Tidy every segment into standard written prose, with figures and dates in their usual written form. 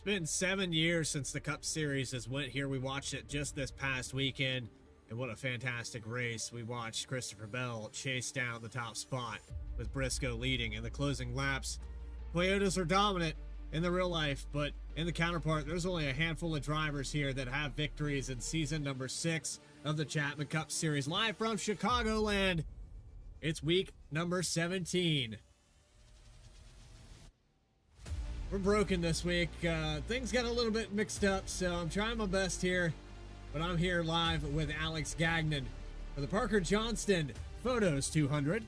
It's been 7 years since the Cup Series has went here. We watched it just this past weekend, and what a fantastic race. We watched Christopher Bell chase down the top spot with Briscoe leading in the closing laps. Toyotas are dominant in the real life, but in the counterpart, there's only a handful of drivers here that have victories in season number 6 of the Chapman Cup Series. Live from Chicagoland, it's week number 17. We're broken this week. Things got a little bit mixed up, so I'm trying my best here. But I'm here live with Alex Gagnon for the Parker Johnston Photos 200. It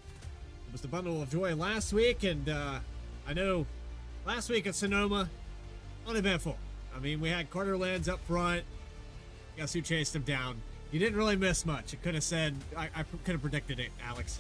was the bundle of joy last week, and I know last week at Sonoma, uneventful. I mean, we had Carter Lenz up front. Guess who chased him down? You didn't really miss much. I could have said, I could have predicted it, Alex.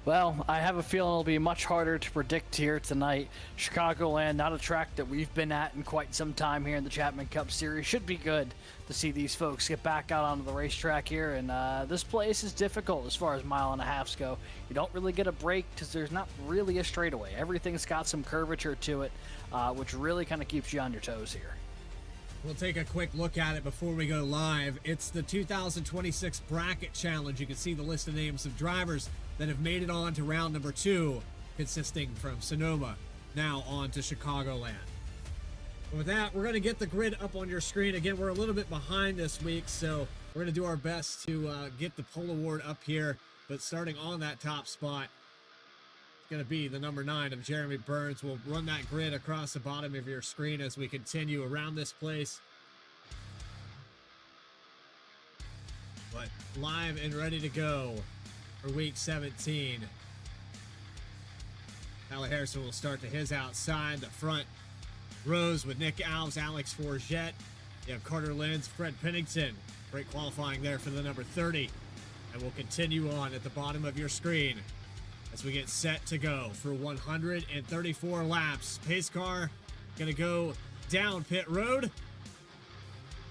Well, I have a feeling it'll be much harder to predict here tonight. Chicagoland, not a track that we've been at in quite some time here in the Chapman Cup Series. Should be good to see these folks get back out onto the racetrack here. And this place is difficult as far as mile and a halves go. You don't really get a break because there's not really a straightaway. Everything's got some curvature to it, which really kind of keeps you on your toes here. We'll take a quick look at it before we go live. It's the 2026 Bracket Challenge. You can see the list of names of drivers that have made it on to round number 2, consisting from Sonoma, now on to Chicagoland. With that, we're going to get the grid up on your screen. Again, we're a little bit behind this week, so we're going to do our best to get the pole award up here. But starting on that top spot, it's going to be the number 9 of Jeremy Burns. We'll run that grid across the bottom of your screen as we continue around this place. But live and ready to go for week 17. Tyler Harrison will start to his outside. The front rows with Nick Alves, Alex Forget. You have Carter Lenz, Fred Pennington. Great qualifying there for the number 30. And we'll continue on at the bottom of your screen as we get set to go for 134 laps. Pace car gonna go down pit road.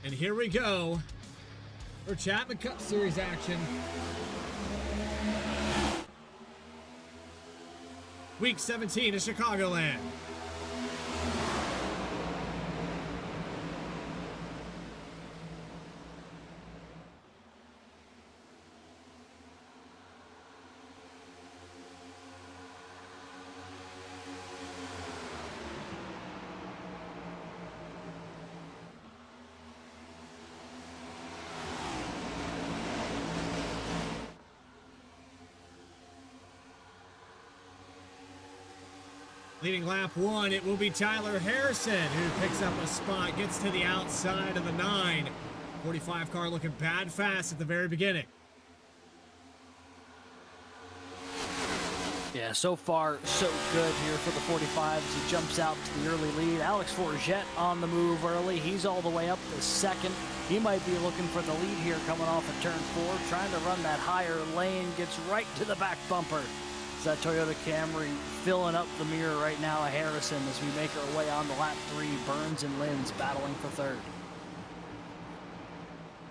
And here we go for Chapman Cup Series action. Week 17 of Chicagoland. Leading lap 1, it will be Tyler Harrison who picks up a spot, gets to the outside of the 9. 45 car looking bad fast at the very beginning. Yeah, so far, so good here for the 45 as he jumps out to the early lead. Alex Forget on the move early. He's all the way up to second. He might be looking for the lead here coming off of turn 4, trying to run that higher lane, gets right to the back bumper. It's that Toyota Camry filling up the mirror right now of Harrison as we make our way on to lap 3. Burns and Lenz battling for third.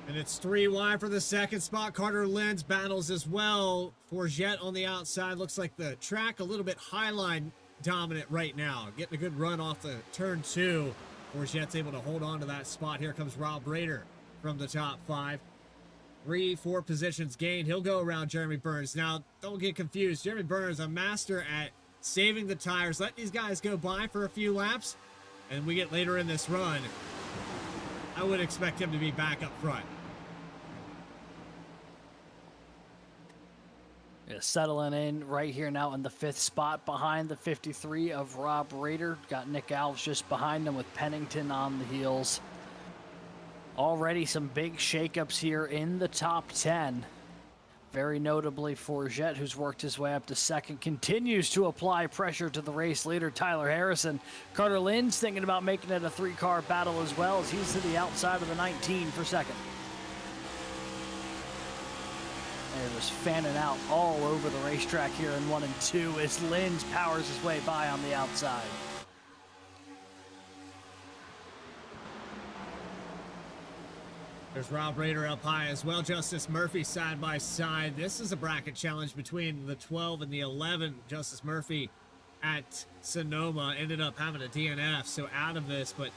And it's 3 wide for the second spot. Carter Lenz battles as well. Forget on the outside. Looks like the track a little bit highline dominant right now. Getting a good run off the turn 2. Forget's able to hold on to that spot. Here comes Rob Rader from the top 5. 3-4 positions gained. He'll go around Jeremy Burns. Now, don't get confused. Jeremy Burns, a master at saving the tires, letting these guys go by for a few laps, and we get later in this run, I would expect him to be back up front. Yeah, settling in right here now in the 5th spot behind the 53 of Rob Rader. Got Nick Alves just behind him with Pennington on the heels. Already some big shakeups here in the top 10. Very notably, Forget, who's worked his way up to second, continues to apply pressure to the race leader, Tyler Harrison. Carter Lenz thinking about making it a 3-car battle as well as he's to the outside of the 19 for second. They're just fanning out all over the racetrack here in 1 and 2 as Lenz powers his way by on the outside. There's Rob Rader up high as well. Justice Murphy side by side. This is a bracket challenge between the 12 and the 11. Justice Murphy at Sonoma, ended up having a DNF, so out of this, but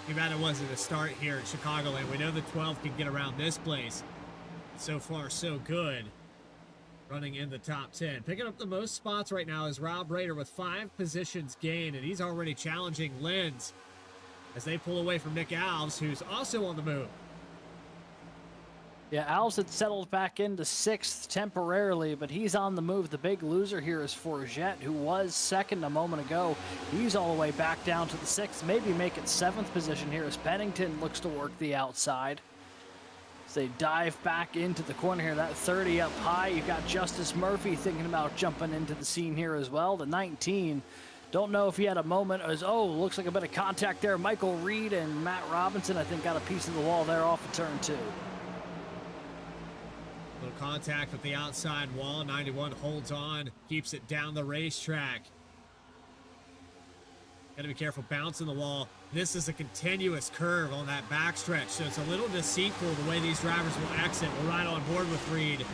too bad it wasn't a start here at Chicagoland. We know the 12 can get around this place. So far, so good. Running in the top 10. Picking up the most spots right now is Rob Rader with 5 positions gained, and he's already challenging Lenz as they pull away from Nick Alves, who's also on the move. Yeah, Alves had settled back into 6th temporarily, but he's on the move. The big loser here is Forget, who was 2nd a moment ago. He's all the way back down to the 6th, maybe make it 7th position here as Pennington looks to work the outside. As they dive back into the corner here, that 30 up high. You've got Justice Murphy thinking about jumping into the scene here as well. The 19, don't know if he had a moment as, oh, looks like a bit of contact there. Michael Reed and Matt Robinson, I think, got a piece of the wall there off of turn 2. Little contact with the outside wall. 91 holds on, keeps it down the racetrack. Got to be careful bouncing the wall. This is a continuous curve on that backstretch, so it's a little deceitful the way these drivers will exit. We're right on board with Reed.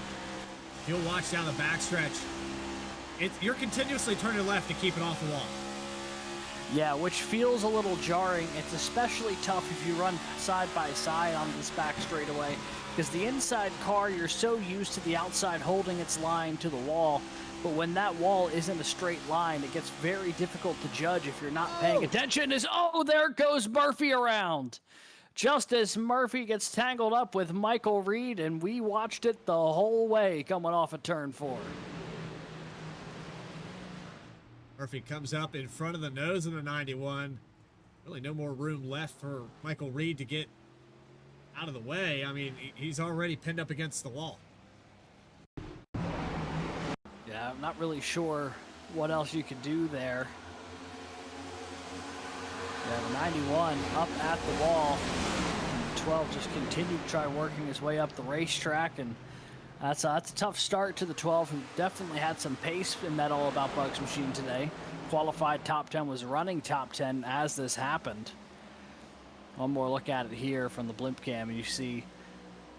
You'll watch down the backstretch. You're continuously turning left to keep it off the wall. Yeah, which feels a little jarring. It's especially tough if you run side by side on this back straightaway, because the inside car, you're so used to the outside holding its line to the wall. But when that wall isn't a straight line, it gets very difficult to judge if you're not paying attention. There goes Murphy around. Just as Murphy gets tangled up with Michael Reed, and we watched it the whole way coming off of turn 4. Murphy comes up in front of the nose of the 91. Really no more room left for Michael Reed to get out of the way. I mean, he's already pinned up against the wall. Yeah, I'm not really sure what else you could do there. Yeah, the 91 up at the wall. And the 12 just continued to try working his way up the racetrack, and that's a tough start to the 12, who definitely had some pace in that All About Bugs machine today. Qualified top 10, was running top 10 as this happened. One more look at it here from the blimp cam, and you see,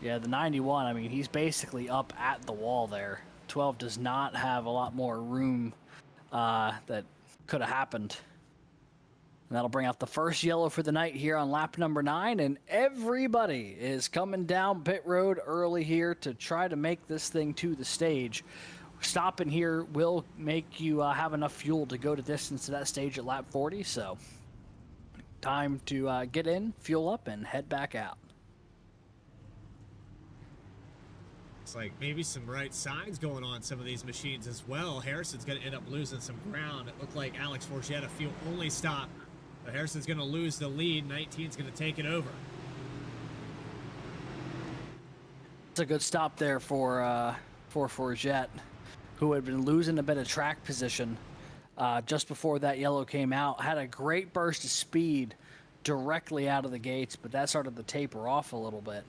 yeah, the 91, I mean, he's basically up at the wall there. 12 does not have a lot more room that could have happened. And that'll bring out the first yellow for the night here on lap number 9, and everybody is coming down pit road early here to try to make this thing to the stage. Stopping here will make you have enough fuel to go to distance to that stage at lap 40, so time to get in, fuel up, and head back out. It's like maybe some right sides going on some of these machines as well. Harrison's going to end up losing some ground. It looked like Alex Forget a fuel only stop. But Harrison's going to lose the lead. 19's going to take it over. It's a good stop there for Forget, who had been losing a bit of track position just before that yellow came out. Had a great burst of speed directly out of the gates, but that started to taper off a little bit.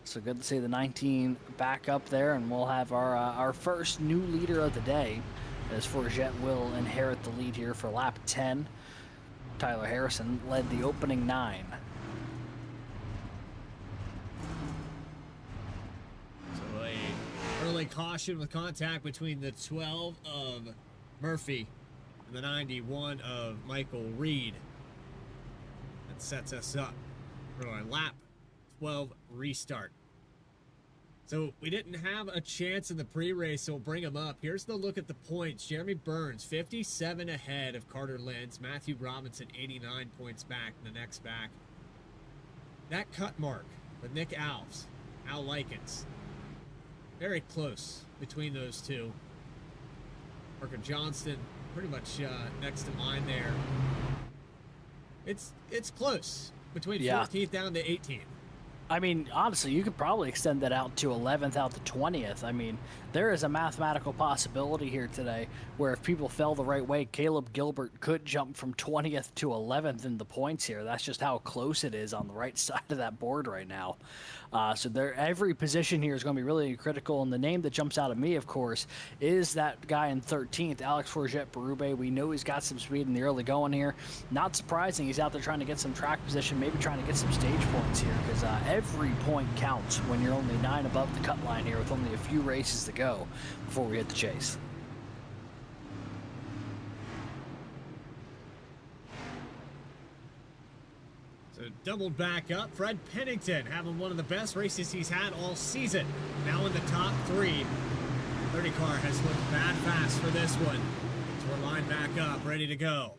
So good to see the 19 back up there, and we'll have our first new leader of the day, as Forget will inherit the lead here for lap 10. Tyler Harrison led the opening 9. So a early caution with contact between the 12 of Murphy and the 91 of Michael Reed. That sets us up for our lap 12 restart. So we didn't have a chance in the pre-race, so we'll bring them up. Here's the look at the points. Jeremy Burns, 57 ahead of Carter Lenz. Matthew Robinson, 89 points back, the next back. That cut mark with Nick Alves, Al Likens, very close between those two. Parker Johnston, pretty much next to mine there. It's close between 14th down to 18th. I mean, honestly, you could probably extend that out to 11th, out to 20th. I mean, there is a mathematical possibility here today where if people fell the right way, Caleb Gilbert could jump from 20th to 11th in the points here. That's just how close it is on the right side of that board right now. So every position here is going to be really critical, and the name that jumps out at me, of course, is that guy in 13th, Alex Forget-Berube. We know he's got some speed in the early going here. Not surprising he's out there trying to get some track position, maybe trying to get some stage points here, because every point counts when you're only 9 above the cut line here with only a few races to go before we hit the chase. So doubled back up. Fred Pennington having one of the best races he's had all season. Now in the top 3. 30 car has looked bad fast for this one. So we're lined back up, ready to go.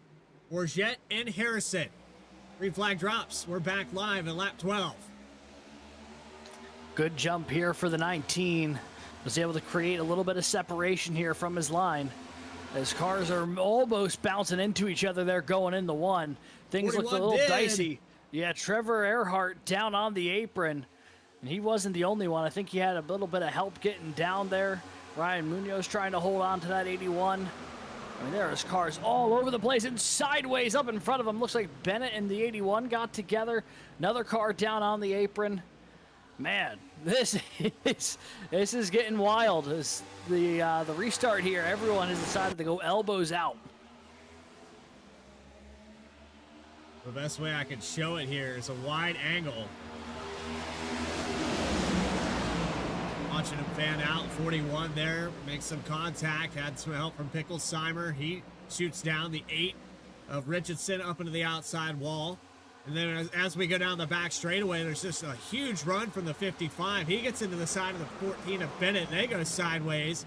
Bourget and Harrison. Green flag drops. We're back live at lap 12. Good jump here for the 19. Was able to create a little bit of separation here from his line. As cars are almost bouncing into each other, they're going in the 1. Things look a little dicey. Yeah, Trevor Earhart down on the apron. And he wasn't the only one. I think he had a little bit of help getting down there. Ryan Munoz trying to hold on to that 81. I mean, there's cars all over the place and sideways up in front of him. Looks like Bennett and the 81 got together. Another car down on the apron. Man, this is getting wild. As the restart here, everyone has decided to go elbows out. The best way I can show it here is a wide angle. Watching him fan out, 41 there, makes some contact, had some help from Picklesheimer. He shoots down the 8 of Richardson up into the outside wall. And then as we go down the back straightaway, there's just a huge run from the 55. He gets into the side of the 14 of Bennett. They go sideways.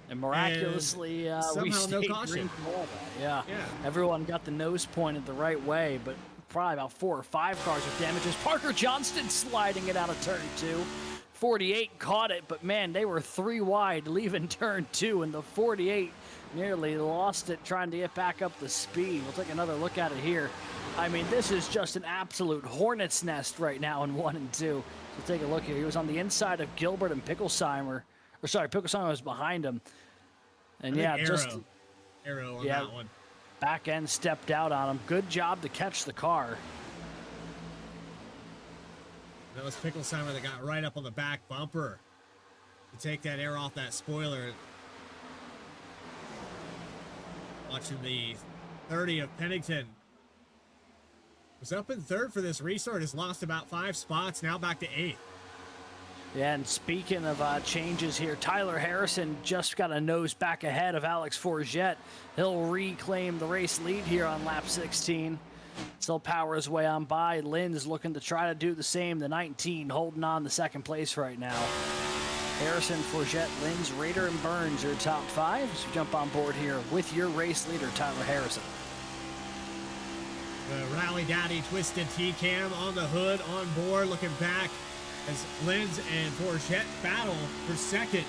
And miraculously, we somehow no stayed caution. green from all that. Yeah. Yeah. Everyone got the nose pointed the right way, but probably about 4 or 5 cars with damages. Parker Johnston sliding it out of turn 2. 48 caught it, but man, they were 3 wide leaving turn 2, and the 48 nearly lost it trying to get back up the speed. We'll take another look at it here. I mean, this is just an absolute hornet's nest right now in 1 and 2. So take a look here. He was on the inside of Gilbert and Picklesheimer. Or sorry, Picklesheimer was behind him. And yeah, just arrow on that one. Back end stepped out on him. Good job to catch the car. That was Picklesheimer that got right up on the back bumper to take that air off that spoiler. Watching the 30 of Pennington. Was up in 3rd for this restart. Has lost about 5 spots. Now back to 8th. Yeah, and speaking of changes here, Tyler Harrison just got a nose back ahead of Alex Forget. He'll reclaim the race lead here on lap 16. Still power his way on by. Lynn's looking to try to do the same. The 19 holding on to 2nd place right now. Harrison, Forget, Lynn's, Rader, and Burns are top 5. So jump on board here with your race leader, Tyler Harrison. The Rally Daddy Twisted T-Cam on the hood, on board, looking back as Linz and Forget battle for 2nd.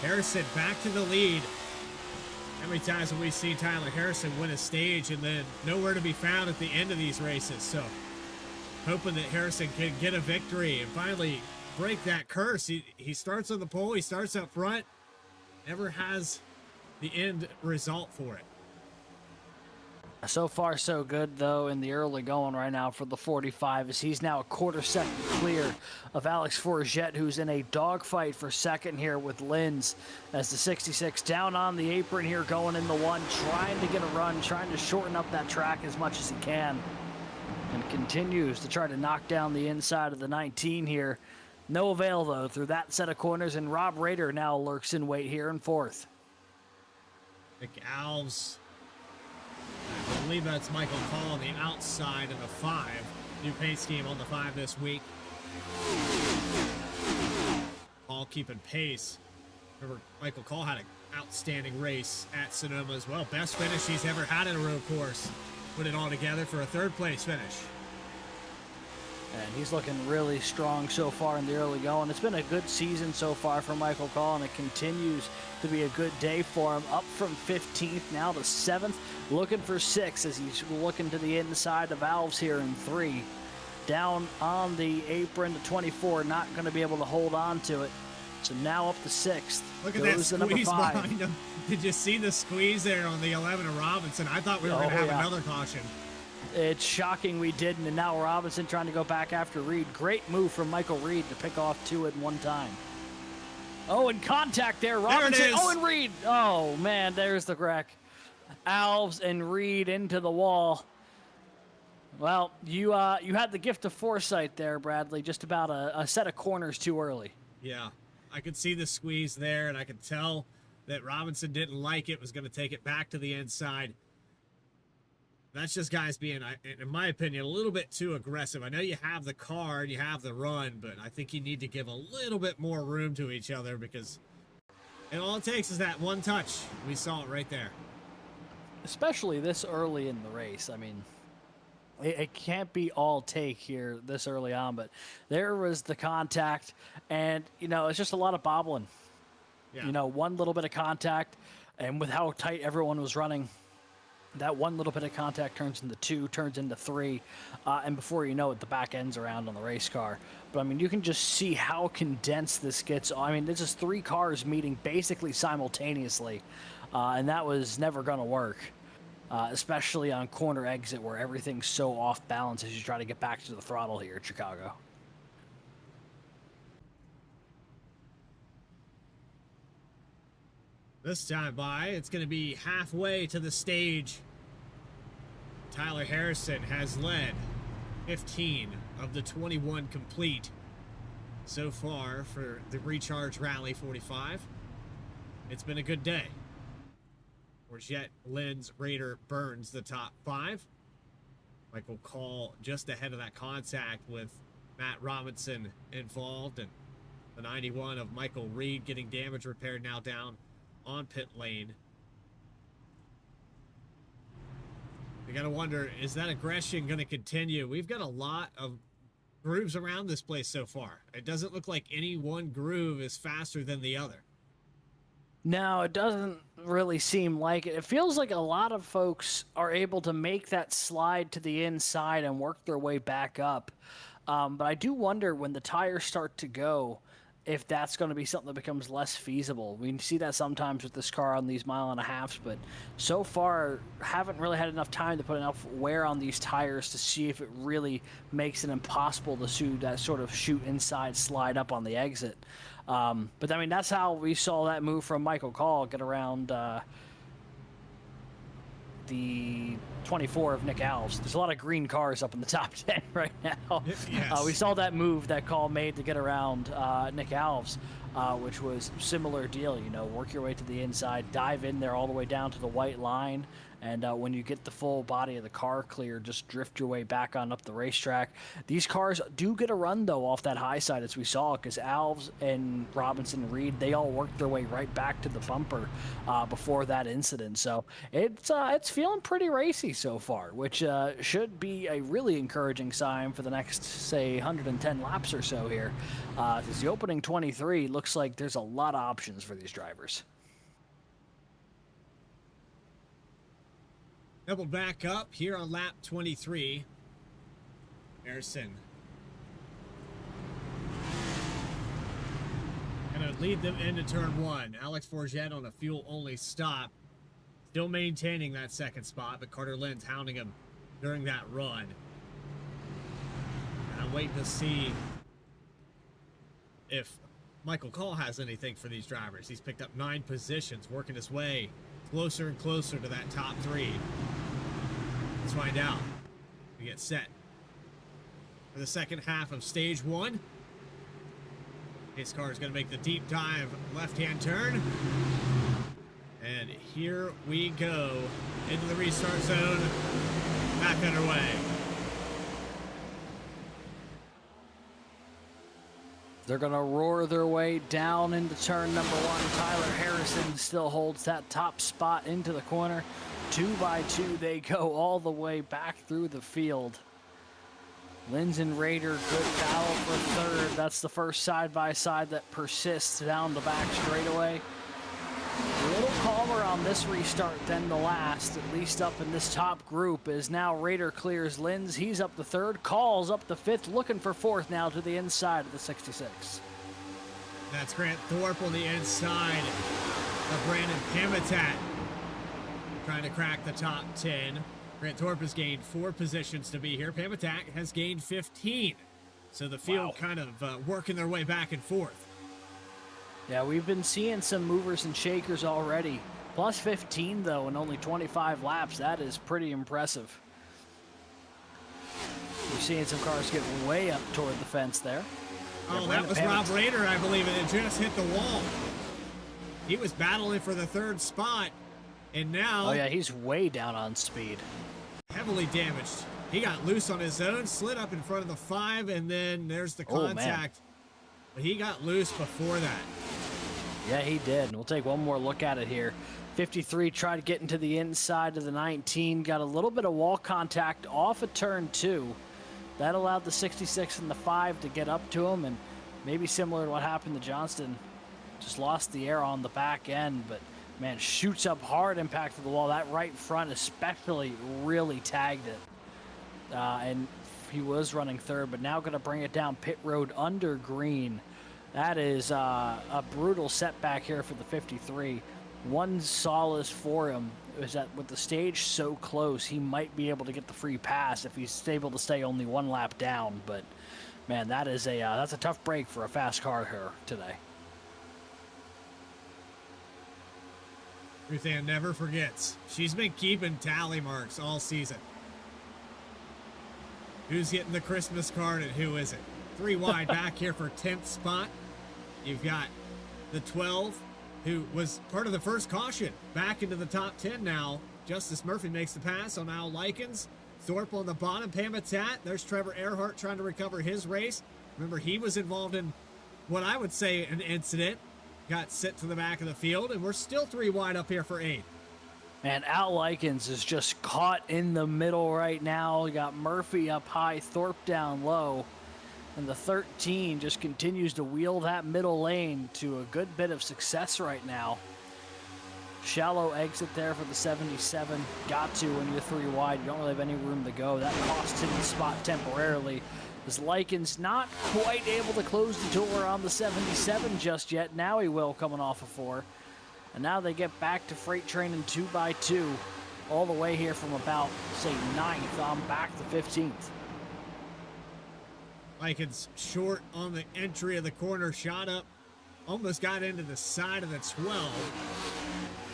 Harrison back to the lead. How many times have we seen Tyler Harrison win a stage and then nowhere to be found at the end of these races? So hoping that Harrison can get a victory and finally break that curse. He starts on the pole, he starts up front, never has the end result for it. So far, so good, though, in the early going right now for the 45, as he's now a quarter second clear of Alex Forget, who's in a dogfight for 2nd here with Linz, as the 66 down on the apron here, going in the 1, trying to get a run, trying to shorten up that track as much as he can, and continues to try to knock down the inside of the 19 here. No avail, though, through that set of corners, and Rob Rader now lurks in wait here in 4th. Nick Alves, I believe that's Michael Call on the outside of the 5. New paint scheme on the 5 this week. Call keeping pace. Remember, Michael Call had an outstanding race at Sonoma as well. Best finish he's ever had at a road course. Put it all together for a 3rd place finish. And he's looking really strong so far in the early going. It's been a good season so far for Michael Call, and it continues to be a good day for him. Up from 15th now to 7th, looking for 6 as he's looking to the inside of Alves here in 3. Down on the apron to 24, not going to be able to hold on to it. So now up to 6th. Look at that squeeze behind him. Did you see the squeeze there on the 11 of Robinson? I thought we were going to have another caution. It's shocking we didn't, and now Robinson trying to go back after Reed. Great move from Michael Reed to pick off 2 at one time. Oh, and contact there. Robinson. There it is. Oh, and Reed. Oh, man, there's the wreck. Alves and Reed into the wall. Well, you had the gift of foresight there, Bradley. Just about a set of corners too early. Yeah, I could see the squeeze there, and I could tell that Robinson didn't like it, was going to take it back to the inside. That's just guys being, in my opinion, a little bit too aggressive. I know you have the car and you have the run, but I think you need to give a little bit more room to each other because all it takes is that one touch. We saw it right there. Especially this early in the race. I mean, it can't be all take here this early on, but there was the contact, and, you know, it's just a lot of bobbling. Yeah. You know, one little bit of contact, and with how tight everyone was running, that one little bit of contact turns into 2, turns into 3, and before you know it, the back end's around on the race car. But, I mean, you can just see how condensed this gets. I mean, this is 3 cars meeting basically simultaneously, and that was never going to work, especially on corner exit where everything's so off balance as you try to get back to the throttle here at Chicago. This time by, it's going to be halfway to the stage. Tyler Harrison has led 15 of the 21 complete so far for the Recharge Rally 45. It's been a good day. Forget, Lenz, Rader, Burns the top 5. Michael Call just ahead of that contact with Matt Robinson involved, and the 91 of Michael Reed getting damage repaired now down on pit lane. You gotta wonder, is that aggression gonna continue? We've got a lot of grooves around this place so far. It doesn't look like any one groove is faster than the other. No, it doesn't really seem like it. It feels like a lot of folks are able to make that slide to the inside and work their way back up. But I do wonder when the tires start to go, if that's going to be something that becomes less feasible. We see that sometimes with this car on these 1.5 miles, but so far haven't really had enough time to put enough wear on these tires to see if it really makes it impossible to do that sort of shoot inside slide up on the exit. But I mean, that's how we saw that move from Michael Call get around the 24 of Nick Alves. There's a lot of green cars up in the top 10 right now. Yes. We saw that move that Call made to get around Nick Alves, which was similar deal. You know, work your way to the inside, dive in there all the way down to the white line, and when you get the full body of the car clear, just drift your way back on up the racetrack. These cars do get a run, though, off that high side, as we saw, because Alves and Robinson and Reed, they all worked their way right back to the bumper before that incident. So it's feeling pretty racy so far, which should be a really encouraging sign for the next, say, 110 laps or so here. Because the opening 23 looks like there's a lot of options for these drivers. Double back up here on lap 23. Harrison gonna lead them into turn 1. Alex Forget on a fuel-only stop, still maintaining that second spot, but Carter Lenz hounding him during that run. And I'm waiting to see if Michael Call has anything for these drivers. He's picked up 9 positions, working his way closer and closer to that top 3. Let's find out. We get set for the second half of stage 1. His car is going to make the deep dive left-hand turn. And here we go into the restart zone. Back underway. They're going to roar their way down into turn number 1. Tyler Harrison still holds that top spot into the corner. 2 by 2, they go all the way back through the field. Lenz and Rader, good battle for third. That's the first side-by-side that persists down the back straightaway. A little calmer on this restart than the last, at least up in this top group, as now Rader clears Lenz. He's up the third, Calls up the 5th, looking for 4th now to the inside of the 66. That's Grant Thorpe on the inside of Brandon Pamitat, trying to crack the top 10. Grant Thorpe has gained 4 positions to be here. Pamitat has gained 15. So the field kind of working their way back and forth. Yeah, we've been seeing some movers and shakers already. Plus 15, though, in only 25 laps. That is pretty impressive. We're seeing some cars get way up toward the fence there. Oh, that was Rob Rader, I believe, and it just hit the wall. He was battling for the 3rd spot, and now... Oh, yeah, he's way down on speed. heavily damaged. He got loose on his own, slid up in front of the 5, and then there's the contact. But he got loose before that. Yeah, he did. And we'll take one more look at it here. 53 tried to get into the inside of the 19, got a little bit of wall contact off of turn 2. That allowed the 66 and the 5 to get up to him, and maybe similar to what happened to Johnston, just lost the air on the back end, but man, shoots up hard, impact to the wall. That right front especially really tagged it. And he was running third, but now going to bring it down pit road under green. That is a brutal setback here for the 53. One solace for him is that with the stage so close, he might be able to get the free pass if he's able to stay only one lap down. But man, that is that's a tough break for a fast car here today. Ruth Ann never forgets. She's been keeping tally marks all season. Who's getting the Christmas card and who isn't? 3 wide back here for 10th spot. You've got the 12, who was part of the first caution, back into the top 10 now. Justice Murphy makes the pass on Al Likens. Thorpe on the bottom, Pamitat. There's Trevor Earhart trying to recover his race. Remember, he was involved in what I would say an incident. Got sent to the back of the field, and we're still 3 wide up here for 8. Man, Al Likens is just caught in the middle right now. You got Murphy up high, Thorpe down low. And the 13 just continues to wheel that middle lane to a good bit of success right now. Shallow exit there for the 77. Got to when you're 3 wide. You don't really have any room to go. That costs him the spot temporarily. As Likens not quite able to close the door on the 77 just yet. Now he will, coming off of 4. And now they get back to freight train in 2x2. All the way here from about, say, 9th on back to 15th. Likens short on the entry of the corner, shot up, almost got into the side of the 12.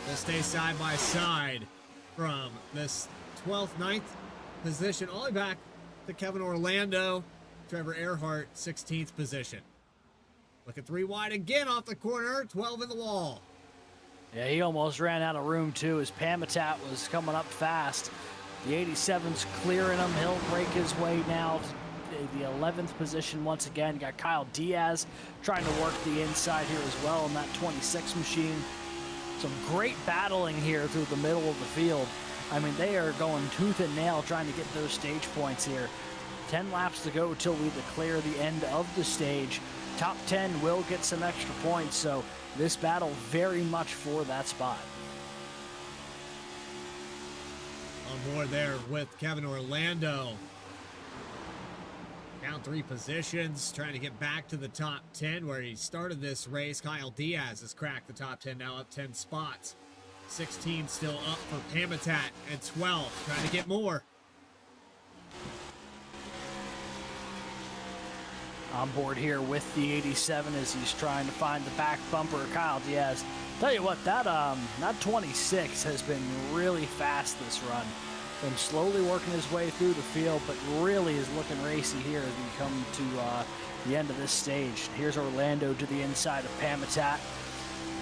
They'll stay side by side from this 12th, 9th position, all the way back to Kevin Orlando, Trevor Earhart, 16th position. Look at 3 wide again off the corner, 12 in the wall. Yeah, he almost ran out of room too as Pamitat was coming up fast. The 87's clearing him. He'll break his way now to the 11th position once again. You got Kyle Diaz trying to work the inside here as well in that 26 machine. Some great battling here through the middle of the field. I mean, they are going tooth and nail trying to get those stage points here. 10 laps to go till we declare the end of the stage. Top 10 will get some extra points, so this battle very much for that spot. On board there with Kevin Orlando. Down 3 positions, trying to get back to the top 10 where he started this race. Kyle Diaz has cracked the top 10, now up 10 spots. 16 still up for Pamitat, and 12 trying to get more. On board here with the 87 as he's trying to find the back bumper of Kyle Diaz. Tell you what, that 26 has been really fast this run. Been slowly working his way through the field, but really is looking racy here as we come to the end of this stage. Here's Orlando to the inside of Pamitat.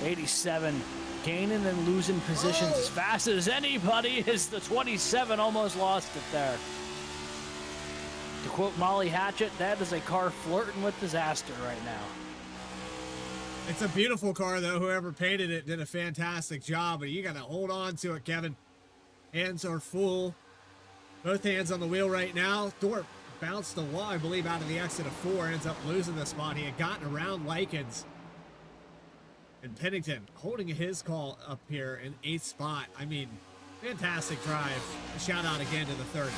87 gaining and losing positions as fast as anybody as the 27 almost lost it there. To quote Molly Hatchet, that is a car flirting with disaster right now. It's a beautiful car, though. Whoever painted it did a fantastic job, but you got to hold on to it, Kevin. Hands are full. Both hands on the wheel right now. Thorpe bounced the wall, I believe, out of the exit of 4. Ends up losing the spot. He had gotten around Likens. And Pennington holding his call up here in 8th spot. I mean, fantastic drive. A shout out again to the 30.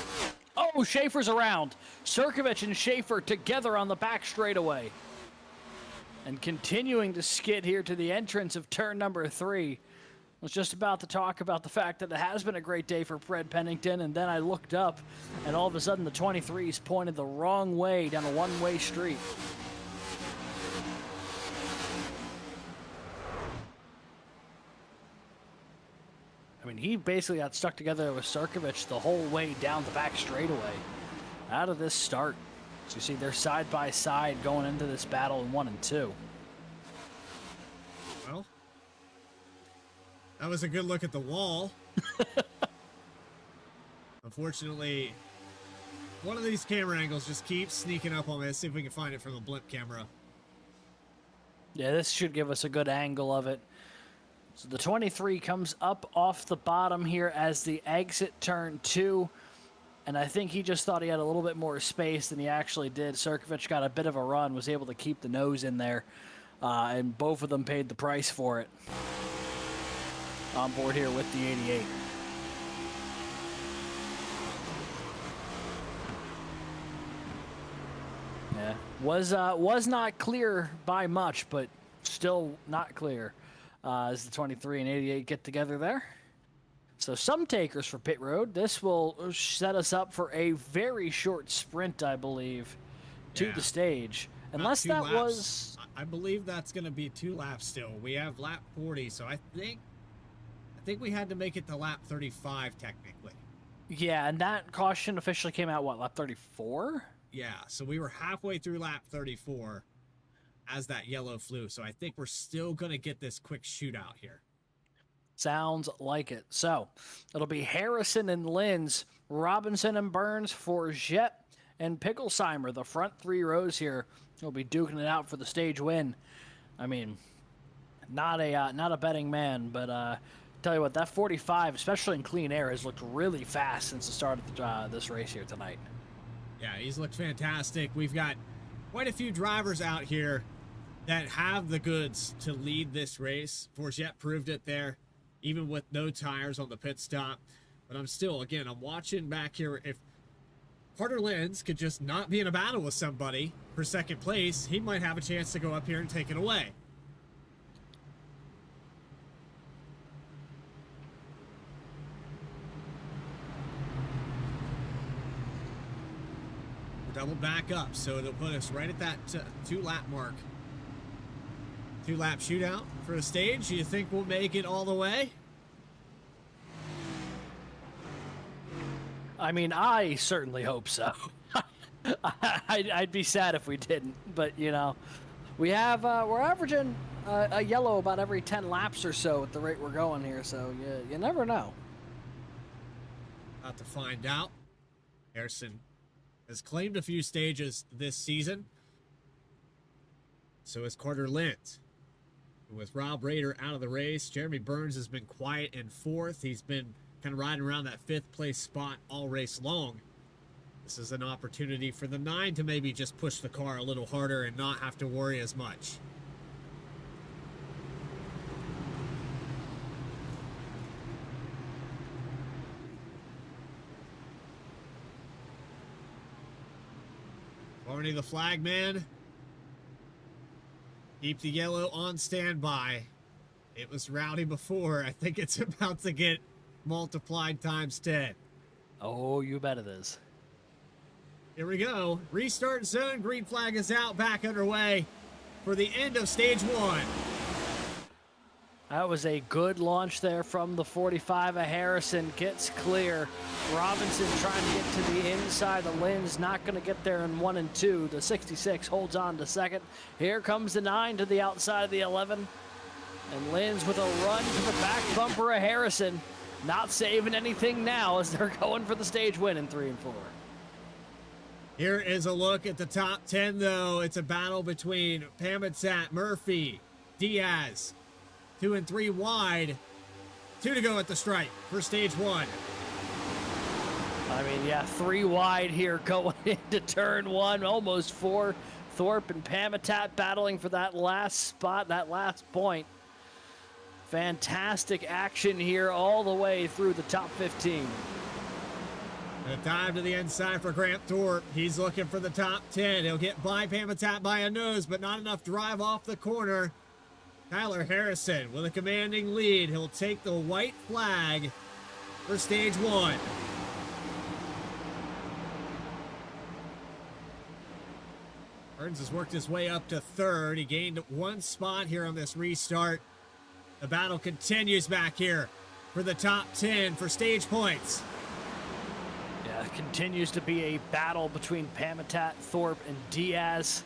Oh, Schaefer's around. Sirkovich and Schaefer together on the back straightaway. And continuing to skid here to the entrance of turn number 3. I was just about to talk about the fact that it has been a great day for Fred Pennington, and then I looked up, and all of a sudden the 23's pointed the wrong way down a one-way street. I mean, he basically got stuck together with Sirkovich the whole way down the back straightaway. Out of this start. So you see they're side by side going into this battle in 1 and 2. Well, that was a good look at the wall. Unfortunately, one of these camera angles just keeps sneaking up on me. Let's see if we can find it from a blimp camera. Yeah, this should give us a good angle of it. So the 23 comes up off the bottom here as the exit turn 2. And I think he just thought he had a little bit more space than he actually did. Sirkovich got a bit of a run, was able to keep the nose in there. And both of them paid the price for it. On board here with the 88. Yeah, was not clear by much, but still not clear as the 23 and 88 get together there. So some takers for pit road. This will set us up for a very short sprint, I believe, to the stage. Unless that laps. was... I believe that's going to be 2 laps still. We have lap 40, so I think we had to make it to lap 35 technically. Yeah, and that caution officially came out, what, lap 34? Yeah, so we were halfway through lap 34 as that yellow flew. So I think we're still going to get this quick shootout here. Sounds like it. So it'll be Harrison and Linz, Robinson and Burns, Forget and Picklesheimer. The front 3 rows here will be duking it out for the stage win. I mean, not a betting man, but tell you what, that 45, especially in clean air, has looked really fast since the start of this race here tonight. Yeah, he's looked fantastic. We've got quite a few drivers out here that have the goods to lead this race. Forget proved it there, even with no tires on the pit stop. But I'm watching back here. If Carter Lenz could just not be in a battle with somebody for second place, he might have a chance to go up here and take it away. We're double back up, so it'll put us right at that 2-lap mark. 2-lap shootout for the stage. You think we'll make it all the way? I mean, I certainly hope so. I'd be sad if we didn't, but you know, we're averaging a yellow about every 10 laps or so at the rate we're going here, so you never know. About to find out. Harrison has claimed a few stages this season. So is Carter Lenz. With Rob Rader out of the race, Jeremy Burns has been quiet in 4th. He's been kind of riding around that 5th place spot all race long. This is an opportunity for the 9 to maybe just push the car a little harder and not have to worry as much. Barney the flagman. Keep the yellow on standby. It was rowdy before. I think it's about to get multiplied times 10. Oh, you bet it is. Here we go. Restart zone. Green flag is out. Back underway for the end of stage 1. That was a good launch there from the 45. Harrison gets clear. Robinson trying to get to the inside of Linz, not going to get there in 1 and 2. The 66 holds on to second. Here comes the 9 to the outside of the 11. And Linz with a run to the back bumper of Harrison. Not saving anything now as they're going for the stage win in 3 and 4. Here is a look at the top 10, though. It's a battle between Pamitat, Murphy, Diaz. 2 and 3 wide. 2 to go at the stripe for stage 1. I mean, yeah, 3 wide here going into turn 1, almost 4. Thorpe and Pamitat battling for that last spot, that last point. Fantastic action here all the way through the top 15. A dive to the inside for Grant Thorpe. He's looking for the top 10. He'll get by Pamitat by a nose, but not enough drive off the corner. Tyler Harrison with a commanding lead. He'll take the white flag for stage 1. Burns has worked his way up to 3rd. He gained 1 spot here on this restart. The battle continues back here for the top 10 for stage points. Yeah, it continues to be a battle between Pamitat, Thorpe, and Diaz.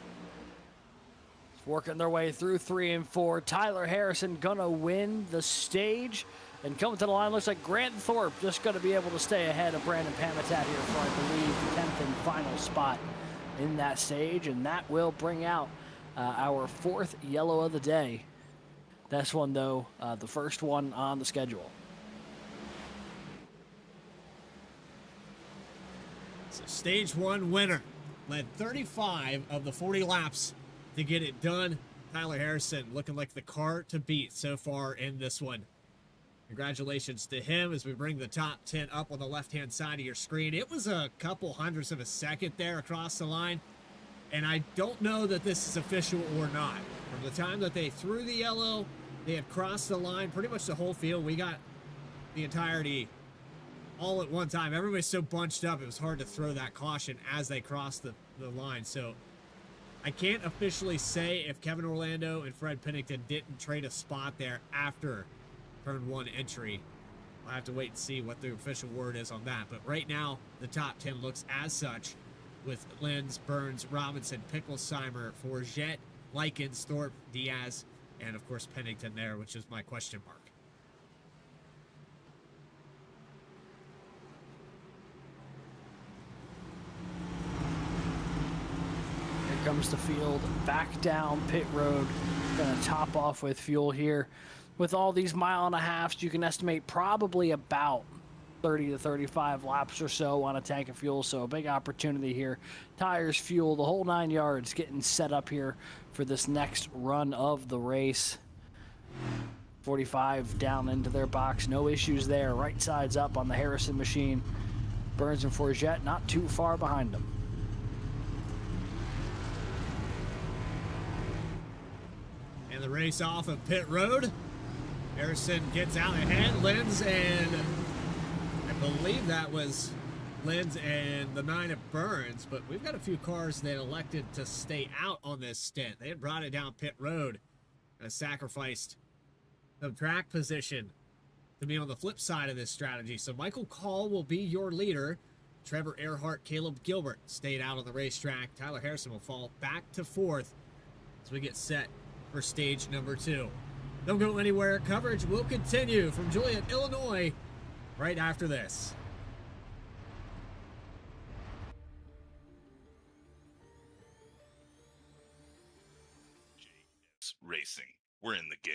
Working their way through 3 and 4. Tyler Harrison gonna win the stage And coming to the line, looks like Grant Thorpe just going to be able to stay ahead of Brandon Pamitat here for, I believe, the 10th and final spot in that stage. And that will bring out our 4th yellow of the day. This one, though, the first one on the schedule. So stage 1 winner. Led 35 of the 40 laps to get it done. Tyler Harrison looking like the car to beat so far in this one. Congratulations to him as we bring the top 10 up on the left-hand side of your screen. It was a couple hundredths of a second there across the line, and I don't know that this is official or not. From the time that they threw the yellow, they had crossed the line, pretty much the whole field. We got the entirety all at one time. Everybody's so bunched up, it was hard to throw that caution as they crossed the line. So I can't officially say if Kevin Orlando and Fred Pennington didn't trade a spot there after turn 1 entry. I'll have to wait and see what the official word is on that. But right now, the top 10 looks as such, with Lenz, Burns, Robinson, Picklesheimer, Forget, Likens, Thorpe, Diaz, and of course Pennington there, which is my question mark. Here comes the field back down pit road. Going to top off with fuel here. With all these 1.5 miles, you can estimate probably about 30 to 35 laps or so on a tank of fuel. So a big opportunity here. Tires, fuel, the whole 9 yards getting set up here for this next run of the race. 45 down into their box. No issues there. Right side's up on the Harrison machine. Burns and Forget not too far behind them. And the race off of pit road. Harrison gets out ahead. Lenz and I believe that was Lenz and the 9 of Burns, but we've got a few cars that elected to stay out on this stint. They had brought it down pit road and sacrificed some track position to be on the flip side of this strategy. So Michael Call will be your leader. Trevor Earhart, Caleb Gilbert stayed out on the racetrack. Tyler Harrison will fall back to 4th as we get set for stage number 2. Don't go anywhere. Coverage will continue from Joliet, Illinois, right after this. Racing. We're in the game.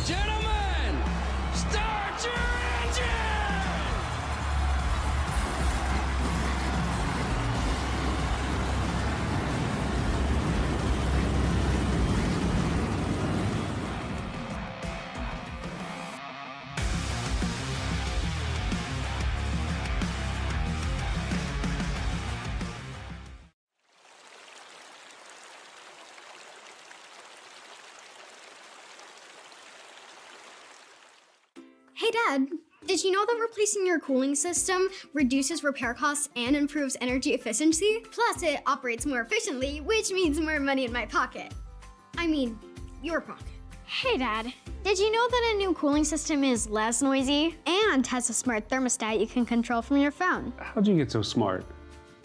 Gentlemen, start your engine! Hey Dad, did you know that replacing your cooling system reduces repair costs and improves energy efficiency? Plus it operates more efficiently, which means more money in my pocket. I mean, your pocket. Hey Dad, did you know that a new cooling system is less noisy and has a smart thermostat you can control from your phone? How'd you get so smart?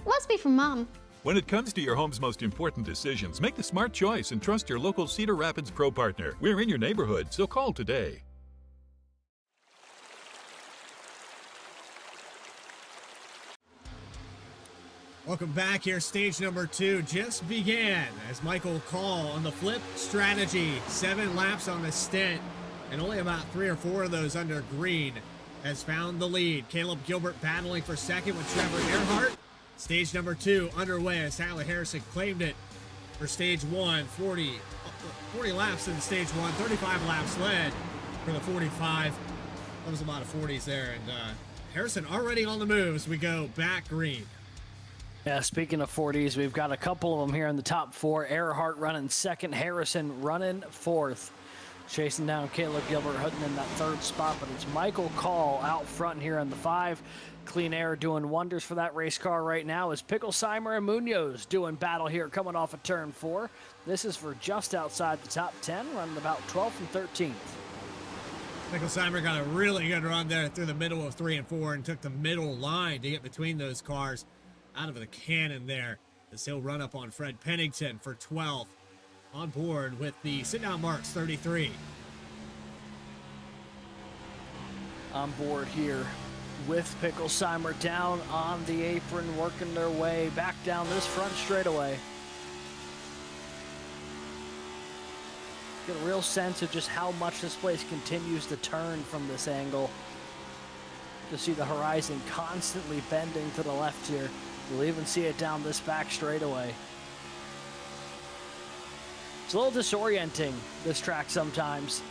Must be from Mom. When it comes to your home's most important decisions, make the smart choice and trust your local Cedar Rapids Pro partner. We're in your neighborhood, so call today. Welcome back here. Stage number 2 just began as Michael Call on the flip strategy. 7 laps on the stint, and only about 3 or 4 of those under green has found the lead. Caleb Gilbert battling for second with Trevor Earhart. Stage number 2 underway as Tyler Harrison claimed it for stage 1. 40 laps in stage 1, 35 laps led for the 45. That was a lot of 40s there, and Harrison already on the move as we go back green. Yeah, speaking of 40s, we've got a couple of them here in the top 4. Earhart running second, Harrison running fourth. Chasing down Caleb Gilbert, Hutton in that third spot, but it's Michael Call out front here in the 5. Clean Air doing wonders for that race car right now as Picklesheimer and Munoz doing battle here coming off of turn 4. This is for just outside the top 10, running about 12th and 13th. Picklesheimer got a really good run there through the middle of 3 and 4 and took the middle line to get between those cars out of the cannon there as he'll run up on Fred Pennington for 12th. On board with the sit-down marks, 33. On board here with Picklesheimer down on the apron, working their way back down this front straightaway. Get a real sense of just how much this place continues to turn from this angle. To see the horizon constantly bending to the left here. You'll even see it down this back straightaway. It's a little disorienting, this track sometimes.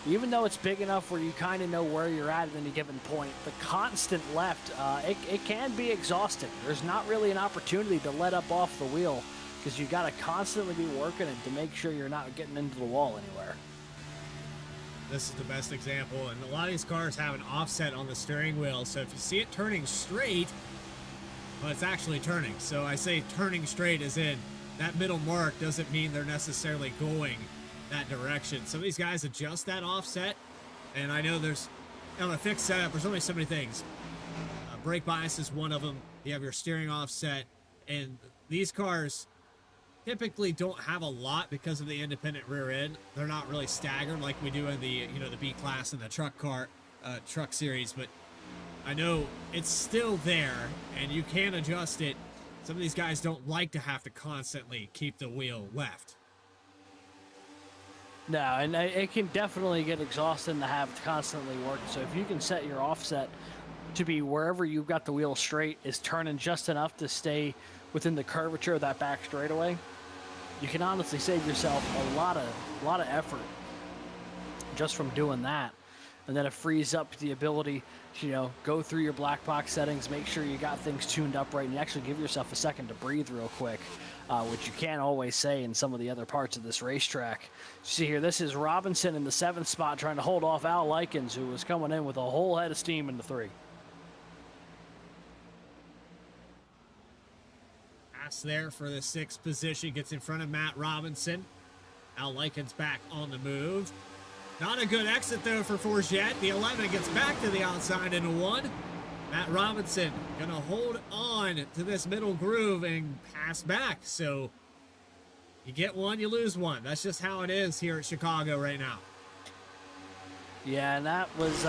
Even though it's big enough where you kind of know where you're at any given point, the constant left, it can be exhausting. There's not really an opportunity to let up off the wheel because you got to constantly be working it to make sure you're not getting into the wall anywhere. This is the best example, and a lot of these cars have an offset on the steering wheel, so if you see it turning straight, well, it's actually turning. So I say turning straight as in that middle mark doesn't mean they're necessarily going that direction. Some of these guys adjust that offset, and I know there's, on a fixed setup, there's only so many things. Brake bias is one of them. You have your steering offset, and these cars typically don't have a lot because of the independent rear end. They're not really staggered like we do in the, you know, the B class and the truck series, but I know it's still there, and you can adjust it. Some of these guys don't like to have to constantly keep the wheel left. No, and it can definitely get exhausting to have to constantly work. So if you can set your offset to be wherever you've got the wheel straight is turning just enough to stay within the curvature of that back straightaway, you can honestly save yourself a lot of effort just from doing that. And then it frees up the ability to, you know, go through your black box settings, make sure you got things tuned up right, and you actually give yourself a second to breathe real quick, which you can't always say in some of the other parts of this racetrack. See here, this is Robinson in the 7th spot trying to hold off Al Likens, who was coming in with a whole head of steam in the 3. Pass there for the 6th position, gets in front of Matt Robinson. Al Likens back on the move. Not a good exit, though, for Forget. The 11 gets back to the outside into 1. Matt Robinson going to hold on to this middle groove and pass back. So you get one, you lose one. That's just how it is here at Chicago right now. Yeah, and that was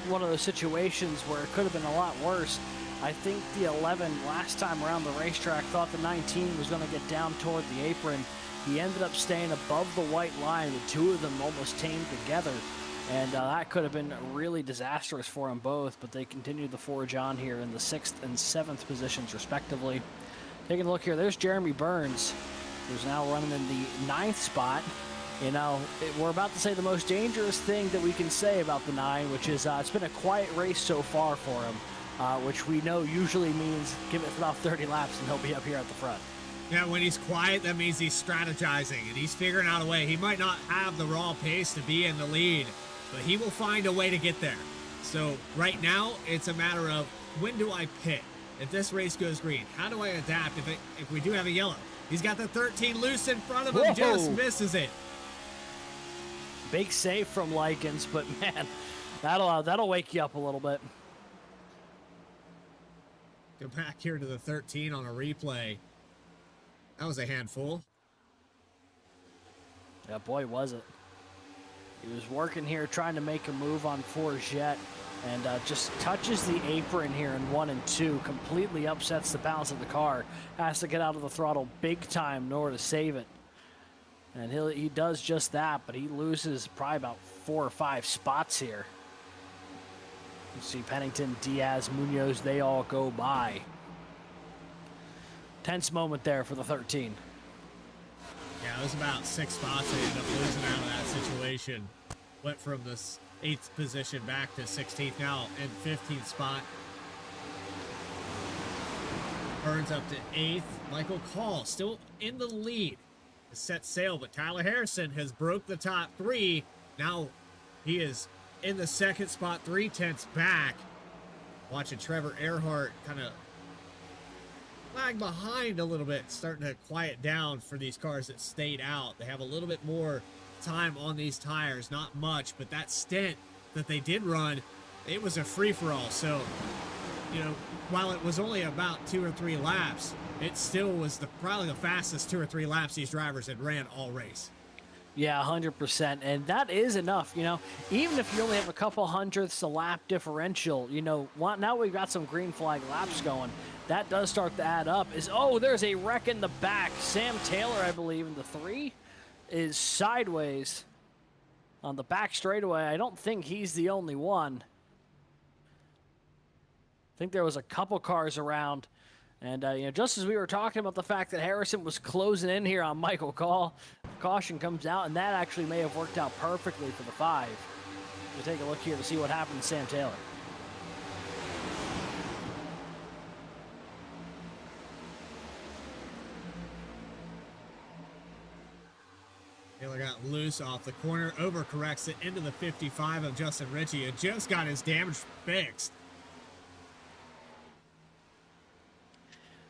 one of those situations where it could have been a lot worse. I think the 11 last time around the racetrack thought the 19 was going to get down toward the apron. He ended up staying above the white line. The two of them almost tamed together, and that could have been really disastrous for them both, but they continued the forge on here in the 6th and 7th positions, respectively. Taking a look here, there's Jeremy Burns, who's now running in the 9th spot. You know, we're about to say the most dangerous thing that we can say about the 9, which is it's been a quiet race so far for him, which we know usually means give it about 30 laps and he'll be up here at the front. Yeah, when he's quiet, that means he's strategizing, and he's figuring out a way. He might not have the raw pace to be in the lead, but he will find a way to get there. So right now, it's a matter of when do I pit? If this race goes green, how do I adapt if we do have a yellow? He's got the 13 loose in front of him, just misses it. Big save from Likens, but man, that'll wake you up a little bit. Go back here to the 13 on a replay. That was a handful. Yeah, boy, was it. He was working here, trying to make a move on Forget, and just touches the apron here in 1 and 2, completely upsets the balance of the car. Has to get out of the throttle big time in order to save it. And he does just that, but he loses probably about 4 or 5 spots here. You see Pennington, Diaz, Munoz, they all go by. Tense moment there for the 13. Yeah, it was about 6 spots they ended up losing out of that situation. Went from the 8th position back to 16th, now in 15th spot. Burns up to 8th. Michael Call still in the lead. Has set sail, but Tyler Harrison has broke the top 3. Now he is in the second spot, 3/10 back. Watching Trevor Earhart kind of lag behind a little bit, starting to quiet down for these cars that stayed out. They have a little bit more time on these tires, not much, but that stint that they did run, it was a free-for-all. So, you know, while it was only about 2 or 3 laps, it still was probably the fastest 2 or 3 laps these drivers had ran all race. Yeah, 100%. And that is enough, you know, even if you only have a couple hundredths a lap differential, you know, now we've got some green flag laps going. That does start to add up. There's a wreck in the back. Sam Taylor, I believe, in the 3 is sideways on the back straightaway. I don't think he's the only one. I think there was a couple cars around. And, you know, just as we were talking about the fact that Harrison was closing in here on Michael Call, caution comes out, and that actually may have worked out perfectly for the 5. We'll take a look here to see what happened to Sam Taylor. Taylor got loose off the corner, overcorrects it into the 55 of Justin Ritchie, and just got his damage fixed.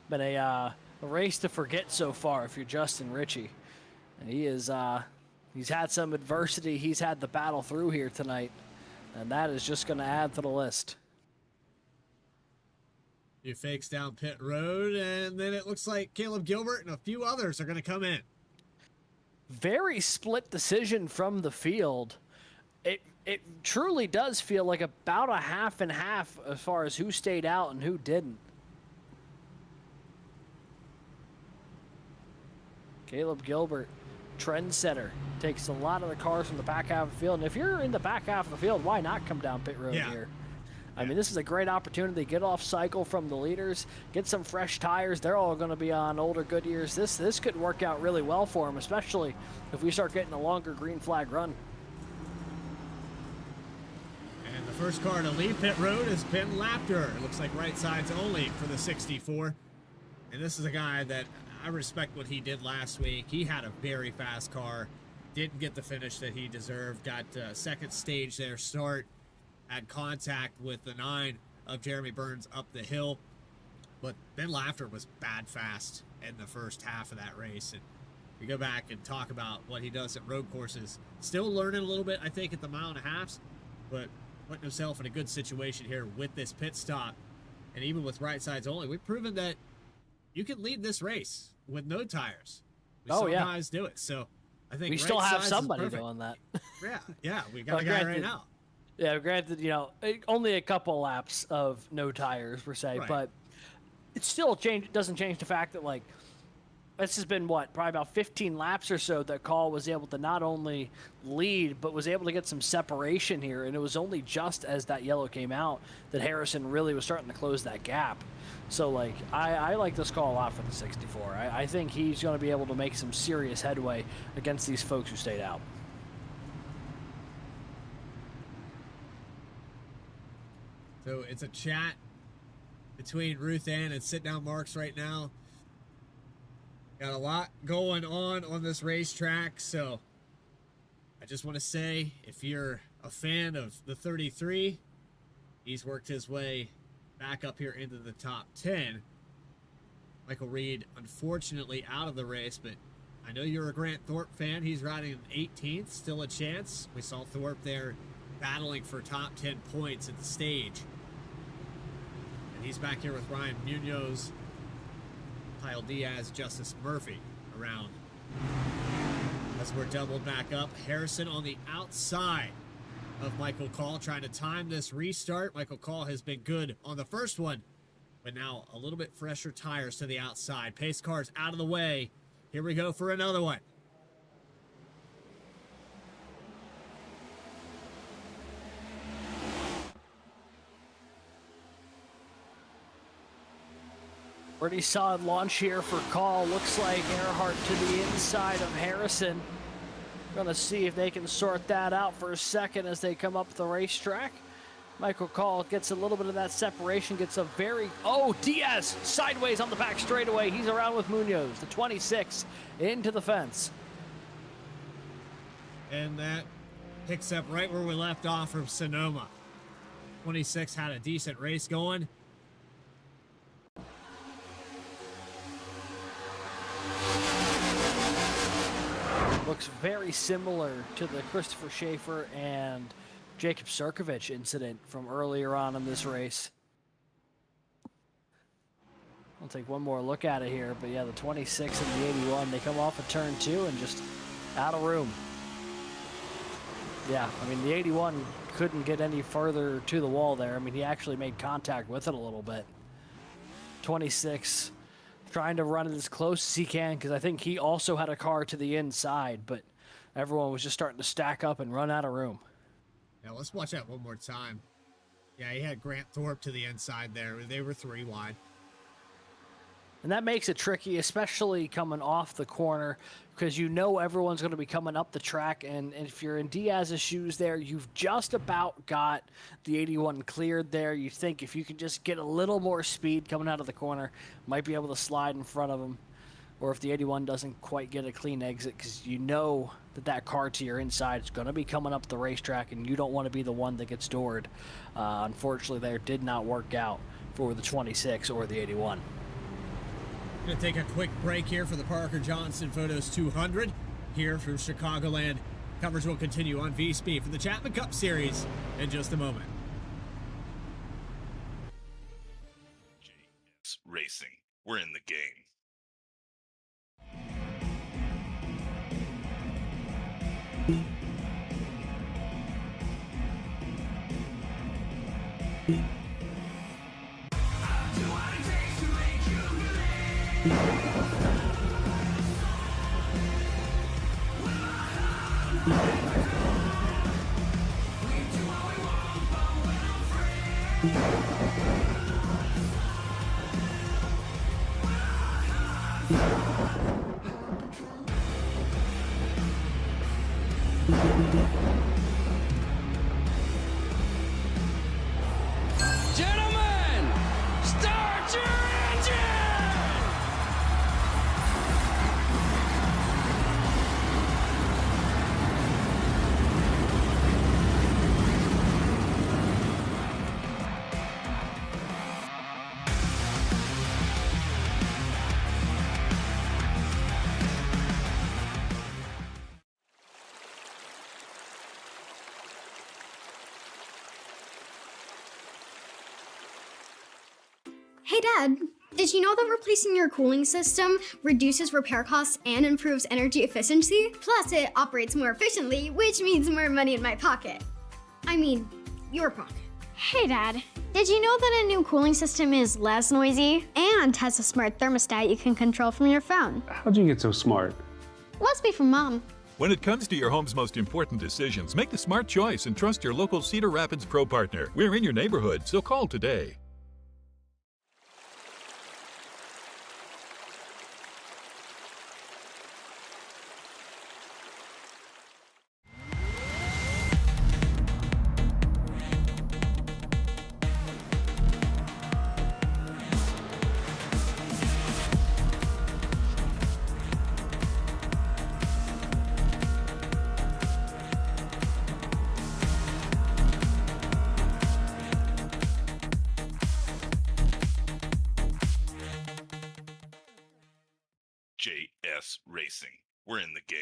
Been a race to forget so far if you're Justin Ritchie. And he is, he's had some adversity. He's had the battle through here tonight. And that is just going to add to the list. He fakes down pit road, and then it looks like Caleb Gilbert and a few others are going to come in. Very split decision from the field. It truly does feel like about a half and half as far as who stayed out and who didn't. Caleb Gilbert, trendsetter, takes a lot of the cars from the back half of the field. And if you're in the back half of the field, why not come down pit road here? I mean, this is a great opportunity. Get off cycle from the leaders, get some fresh tires. They're all going to be on older Goodyears. This could work out really well for them, especially if we start getting a longer green flag run. And the first car to leave pit road is Ben Lapter. It looks like right sides only for the 64. And this is a guy that I respect what he did last week. He had a very fast car. Didn't get the finish that he deserved. Got second stage there start. Had contact with the 9 of Jeremy Burns up the hill. But Ben Lafter was bad fast in the first half of that race. And we go back and talk about what he does at road courses. Still learning a little bit, I think, at the 1.5 miles. But putting himself in a good situation here with this pit stop. And even with right sides only, we've proven that you can lead this race with no tires. We saw guys do it. So I think we still have somebody doing that. Yeah, we got a guy right now. Yeah, granted, you know, only a couple laps of no tires per se, but it still doesn't change the fact that, like, this has been probably about 15 laps or so that Call was able to not only lead but was able to get some separation here, and it was only just as that yellow came out that Harrison really was starting to close that gap. So, like, I like this Call a lot for the 64. I think he's going to be able to make some serious headway against these folks who stayed out. So it's a chat between Ruth Ann and Sit Down Marks right now. Got a lot going on this racetrack, so I just want to say, if you're a fan of the 33, he's worked his way back up here into the top 10. Michael Reed, unfortunately, out of the race, but I know you're a Grant Thorpe fan. He's riding in 18th, still a chance. We saw Thorpe there battling for top 10 points at the stage. And he's back here with Ryan Munoz, Kyle Diaz, Justice Murphy around. As we're doubled back up, Harrison on the outside of Michael Call, trying to time this restart. Michael Call has been good on the first one, but now a little bit fresher tires to the outside. Pace cars out of the way. Here we go for another one. Pretty solid launch here for Call. Looks like Earhart to the inside of Harrison. Gonna see if they can sort that out for a second as they come up the racetrack. Michael Call gets a little bit of that separation, gets a very, Diaz sideways on the back straightaway. He's around with Munoz, the 26 into the fence. And that picks up right where we left off from Sonoma. 26 had a decent race going. Looks very similar to the Christopher Schaefer and Jacob Sirkovich incident from earlier on in this race. I'll take one more look at it here, but yeah, the 26 and the 81, they come off of turn 2 and just out of room. Yeah, I mean, the 81 couldn't get any further to the wall there. I mean, he actually made contact with it a little bit. 26 trying to run it as close as he can, because I think he also had a car to the inside, but everyone was just starting to stack up and run out of room. Yeah, let's watch that one more time. Yeah, he had Grant Thorpe to the inside there. They were 3 wide. And that makes it tricky, especially coming off the corner, because you know everyone's going to be coming up the track, and if you're in Diaz's shoes there, you've just about got the 81 cleared there. You think if you can just get a little more speed coming out of the corner, might be able to slide in front of him, or if the 81 doesn't quite get a clean exit, because you know that car to your inside is going to be coming up the racetrack, and you don't want to be the one that gets doored. Unfortunately, there did not work out for the 26 or the 81. Going to take a quick break here for the Parker Johnson Photos 200 here from Chicagoland. Coverage will continue on Vspeed for the Chapman Cup Series in just a moment. JS Racing. We're in the game. Gentlemen, start your engine! Hey Dad, did you know that replacing your cooling system reduces repair costs and improves energy efficiency? Plus, it operates more efficiently, which means more money in my pocket. I mean, your pocket. Hey Dad, did you know that a new cooling system is less noisy and has a smart thermostat you can control from your phone? How'd you get so smart? Must be from Mom. When it comes to your home's most important decisions, make the smart choice and trust your local Cedar Rapids Pro partner. We're in your neighborhood, so call today. JS Racing. We're in the game.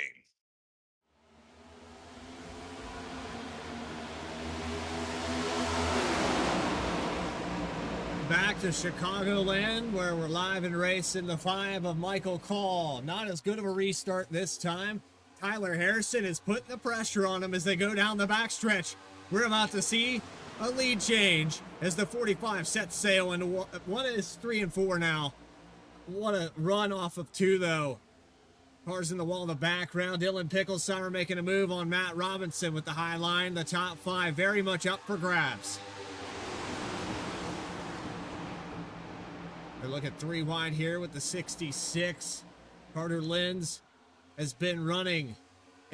Back to Chicagoland, where we're live and racing the 5 of Michael Call. Not as good of a restart this time. Tyler Harrison is putting the pressure on him as they go down the backstretch. We're about to see a lead change as the 45 sets sail into one is 3 and 4 now. What a run off of 2, though. Cars in the wall in the background. Dylan Picklesheimer making a move on Matt Robinson with the high line. The top 5 very much up for grabs. They look at 3 wide here with the 66. Carter Lenz has been running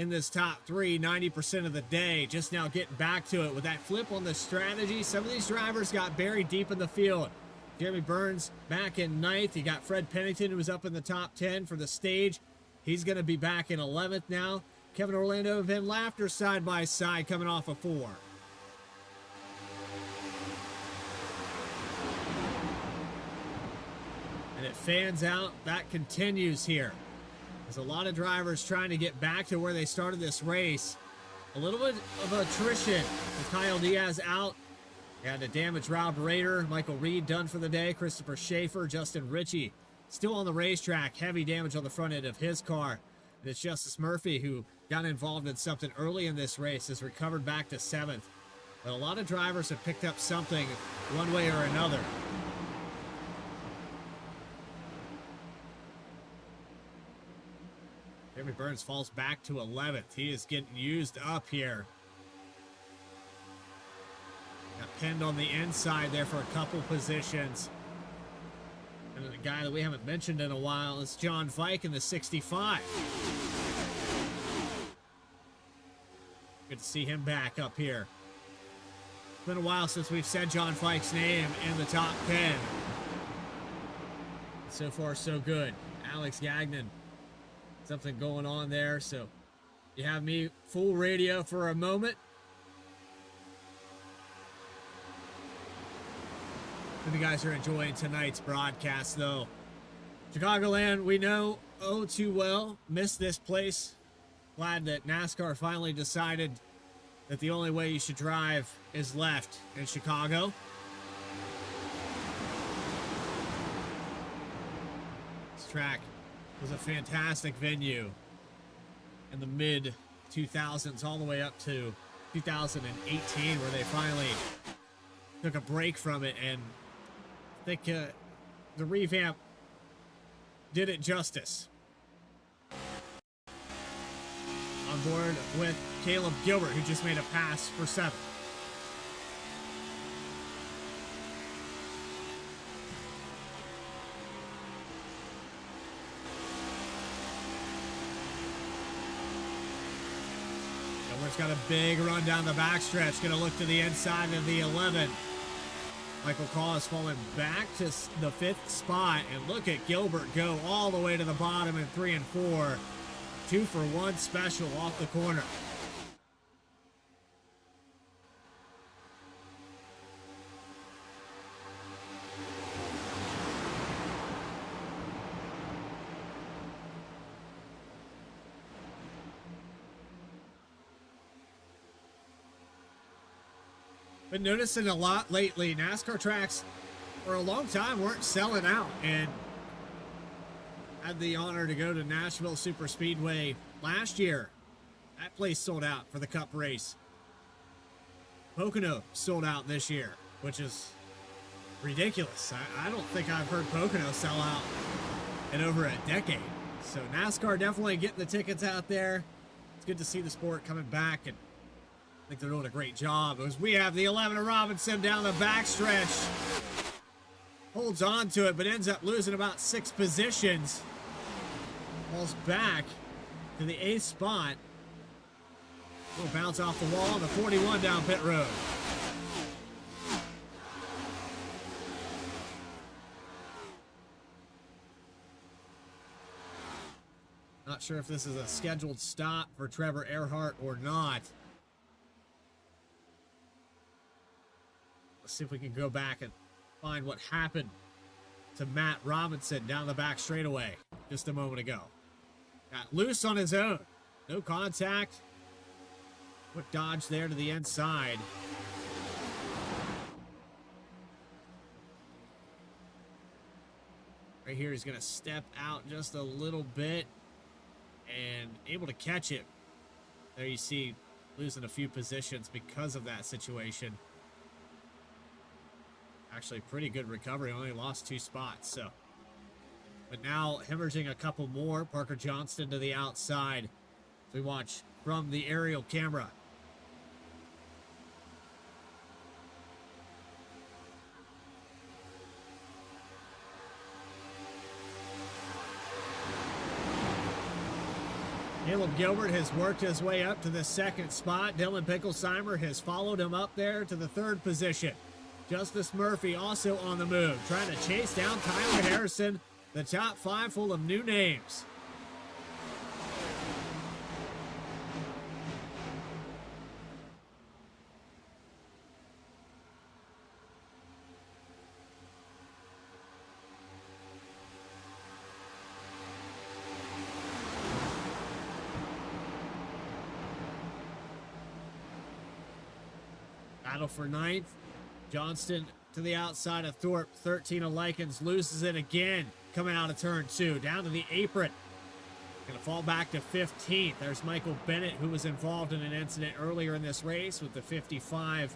in this top three 90% of the day. Just now getting back to it with that flip on the strategy. Some of these drivers got buried deep in the field. Jeremy Burns back in 9th. You got Fred Pennington, who was up in the top 10 for the stage. He's going to be back in 11th now. Kevin Orlando and Ben Laughter side by side coming off a 4. And it fans out. That continues here. There's a lot of drivers trying to get back to where they started this race. A little bit of attrition with Kyle Diaz out. You had a damaged Rob Rader, Michael Reed done for the day, Christopher Schaefer, Justin Ritchie still on the racetrack. Heavy damage on the front end of his car. And it's Justice Murphy who got involved in something early in this race, has recovered back to 7th. But a lot of drivers have picked up something one way or another. Jeremy Burns falls back to 11th. He is getting used up here. Got pinned on the inside there for a couple positions. And a guy that we haven't mentioned in a while is John Fike in the 65. Good to see him back up here. It's been a while since we've said John Fike's name in the top 10. So far, so good. Alex Gagnon. Something going on there, so you have me full radio for a moment. Hope you guys are enjoying tonight's broadcast, though. Chicagoland, we know oh too well, missed this place. Glad that NASCAR finally decided that the only way you should drive is left in Chicago. This track was a fantastic venue in the mid 2000s all the way up to 2018, where they finally took a break from it, and I think the revamp did it justice. On board with Caleb Gilbert, who just made a pass for 7th. Gilbert's got a big run down the backstretch. Going to look to the inside of the 11. Michael Call is falling back to the 5th spot. And look at Gilbert go all the way to the bottom in 3 and 4. 2 for 1 special off the corner. Been noticing a lot lately. NASCAR tracks for a long time weren't selling out, and had the honor to go to Nashville Super Speedway last year. That place sold out for the Cup race. Pocono sold out this year, which is ridiculous. I don't think I've heard Pocono sell out in over a decade. So NASCAR definitely getting the tickets out there. It's good to see the sport coming back, and I think they're doing a great job. As we have the 11 of Robinson down the backstretch. Holds on to it, but ends up losing about 6 positions. Falls back to the 8th spot. Little bounce off the wall on the 41 down pit road. Not sure if this is a scheduled stop for Trevor Earhart or not. Let's see if we can go back and find what happened to Matt Robinson down the back straightaway just a moment ago. Got loose on his own. No contact. Quick dodge there to the inside. Right here, he's going to step out just a little bit and able to catch it. There you see losing a few positions because of that situation. Actually, pretty good recovery. Only lost 2 spots. So, but now hemorrhaging a couple more. Parker Johnston to the outside. As we watch from the aerial camera. Caleb Gilbert has worked his way up to the second spot. Dylan Picklesheimer has followed him up there to the third position. Justice Murphy also on the move, trying to chase down Tyler Harrison. The top 5 full of new names. Battle for ninth. Johnston to the outside of Thorpe. 13 of Likens loses it again. Coming out of turn 2. Down to the apron. Going to fall back to 15th. There's Michael Bennett, who was involved in an incident earlier in this race with the 55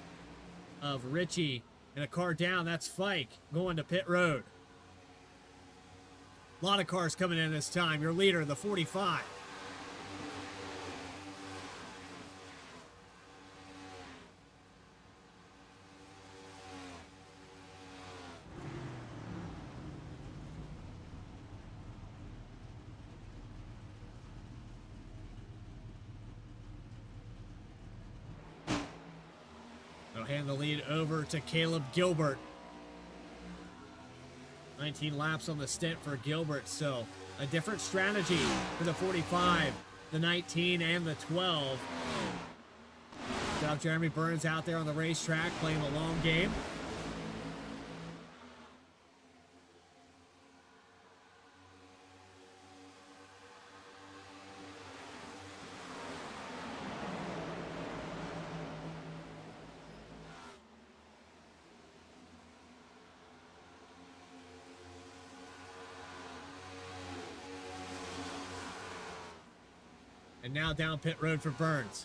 of Richie. And a car down. That's Fike going to pit road. A lot of cars coming in this time. Your leader, the 45. They'll hand the lead over to Caleb Gilbert. 19 laps on the stint for Gilbert, so a different strategy for the 45, the 19, and the 12. Good job, Jeremy Burns out there on the racetrack playing the long game. And now down pit road for Burns.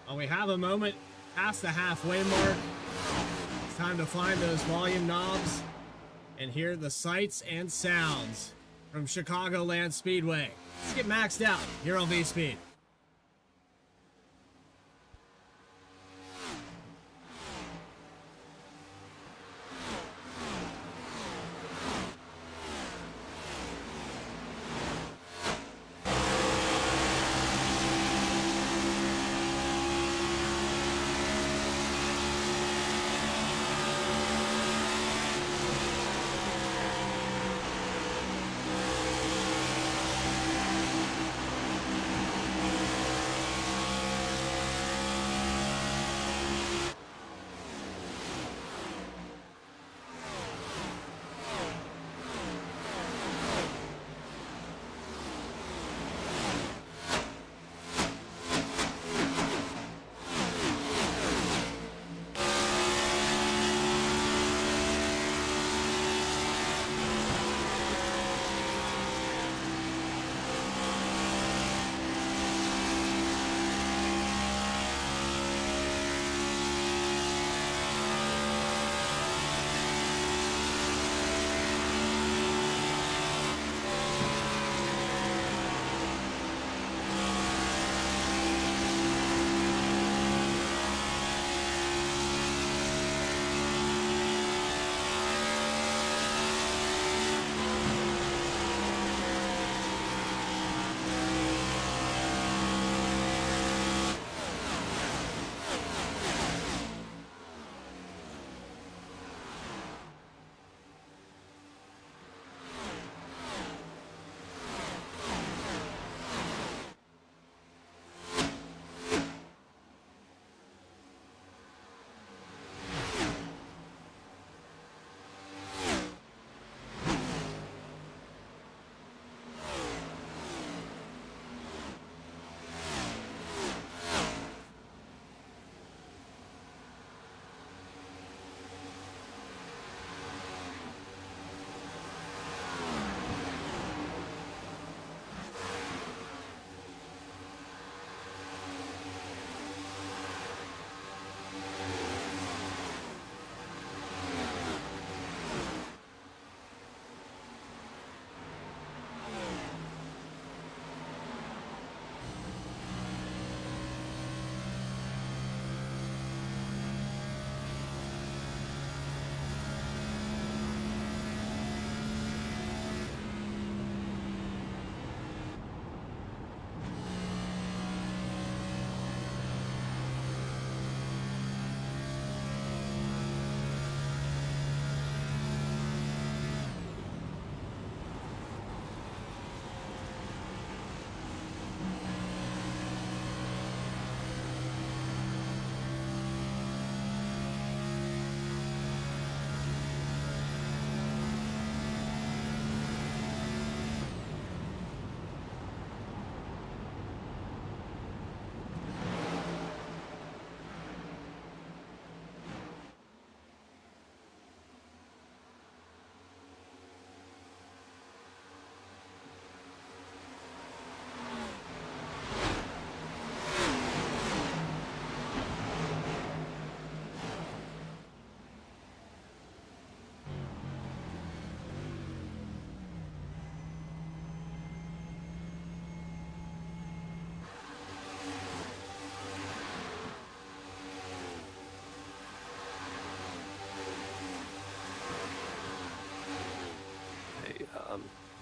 Well, we have a moment past the halfway mark. It's time to find those volume knobs and hear the sights and sounds from Chicagoland Speedway. Let's get maxed out here on Vspeed.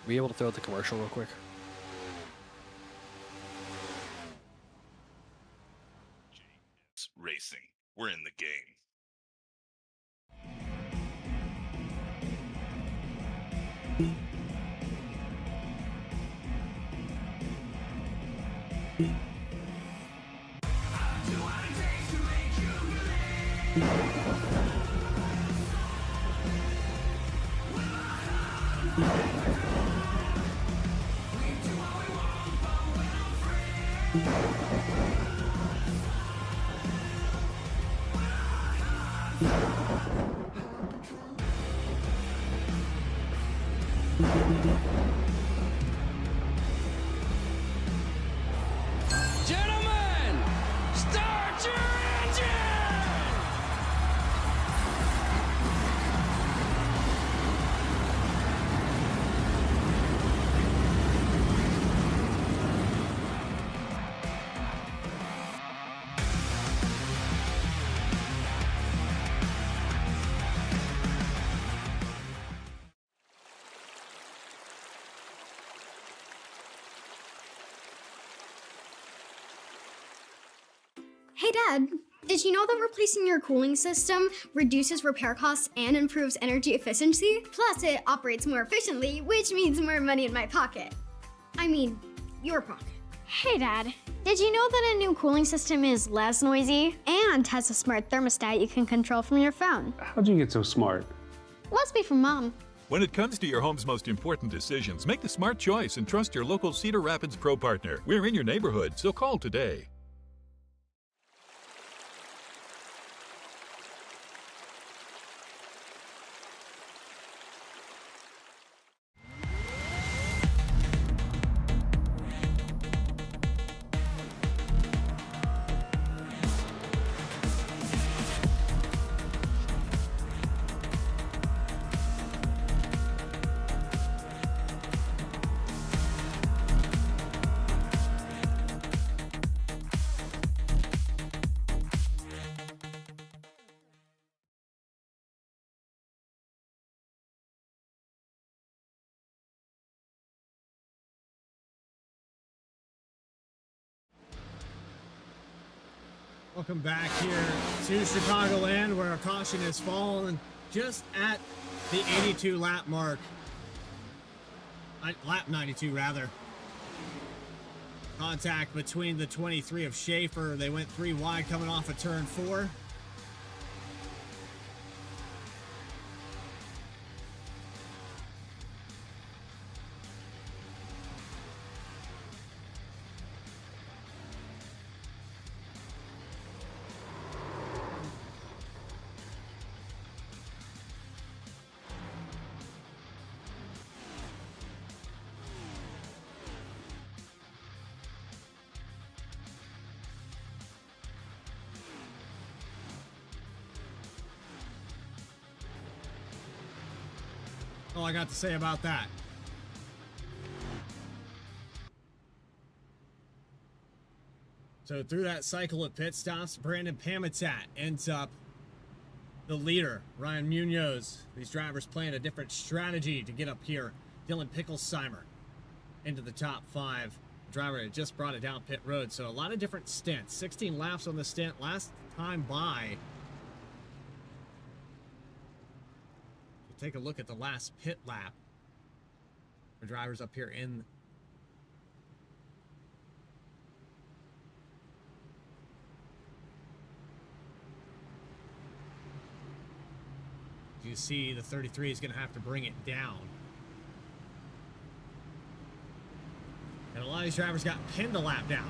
Were you able to throw out the commercial real quick? Racing. We're in the game. Gentlemen, start your engine! Hey Dad, did you know that replacing your cooling system reduces repair costs and improves energy efficiency? Plus, it operates more efficiently, which means more money in my pocket. I mean, your pocket. Hey Dad, did you know that a new cooling system is less noisy and has a smart thermostat you can control from your phone? How'd you get so smart? Must be from Mom. When it comes to your home's most important decisions, make the smart choice and trust your local Cedar Rapids Pro partner. We're in your neighborhood, so call today. Welcome back here to Chicagoland, where our caution has fallen just at the 82 lap mark. Lap 92, rather. Contact between the 23 of Schaefer. They went 3 wide coming off of turn 4. All I got to say about that. So through that cycle of pit stops, Brandon Pamitat ends up the leader. Ryan Munoz. These drivers playing a different strategy to get up here. Dylan Picklesheimer into the top 5. Driver had just brought it down pit road. So a lot of different stints. 16 laps on the stint. Last time by. Take a look at the last pit lap for drivers up here in you see the 33 is going to have to bring it down, and a lot of these drivers got pinned a lap down.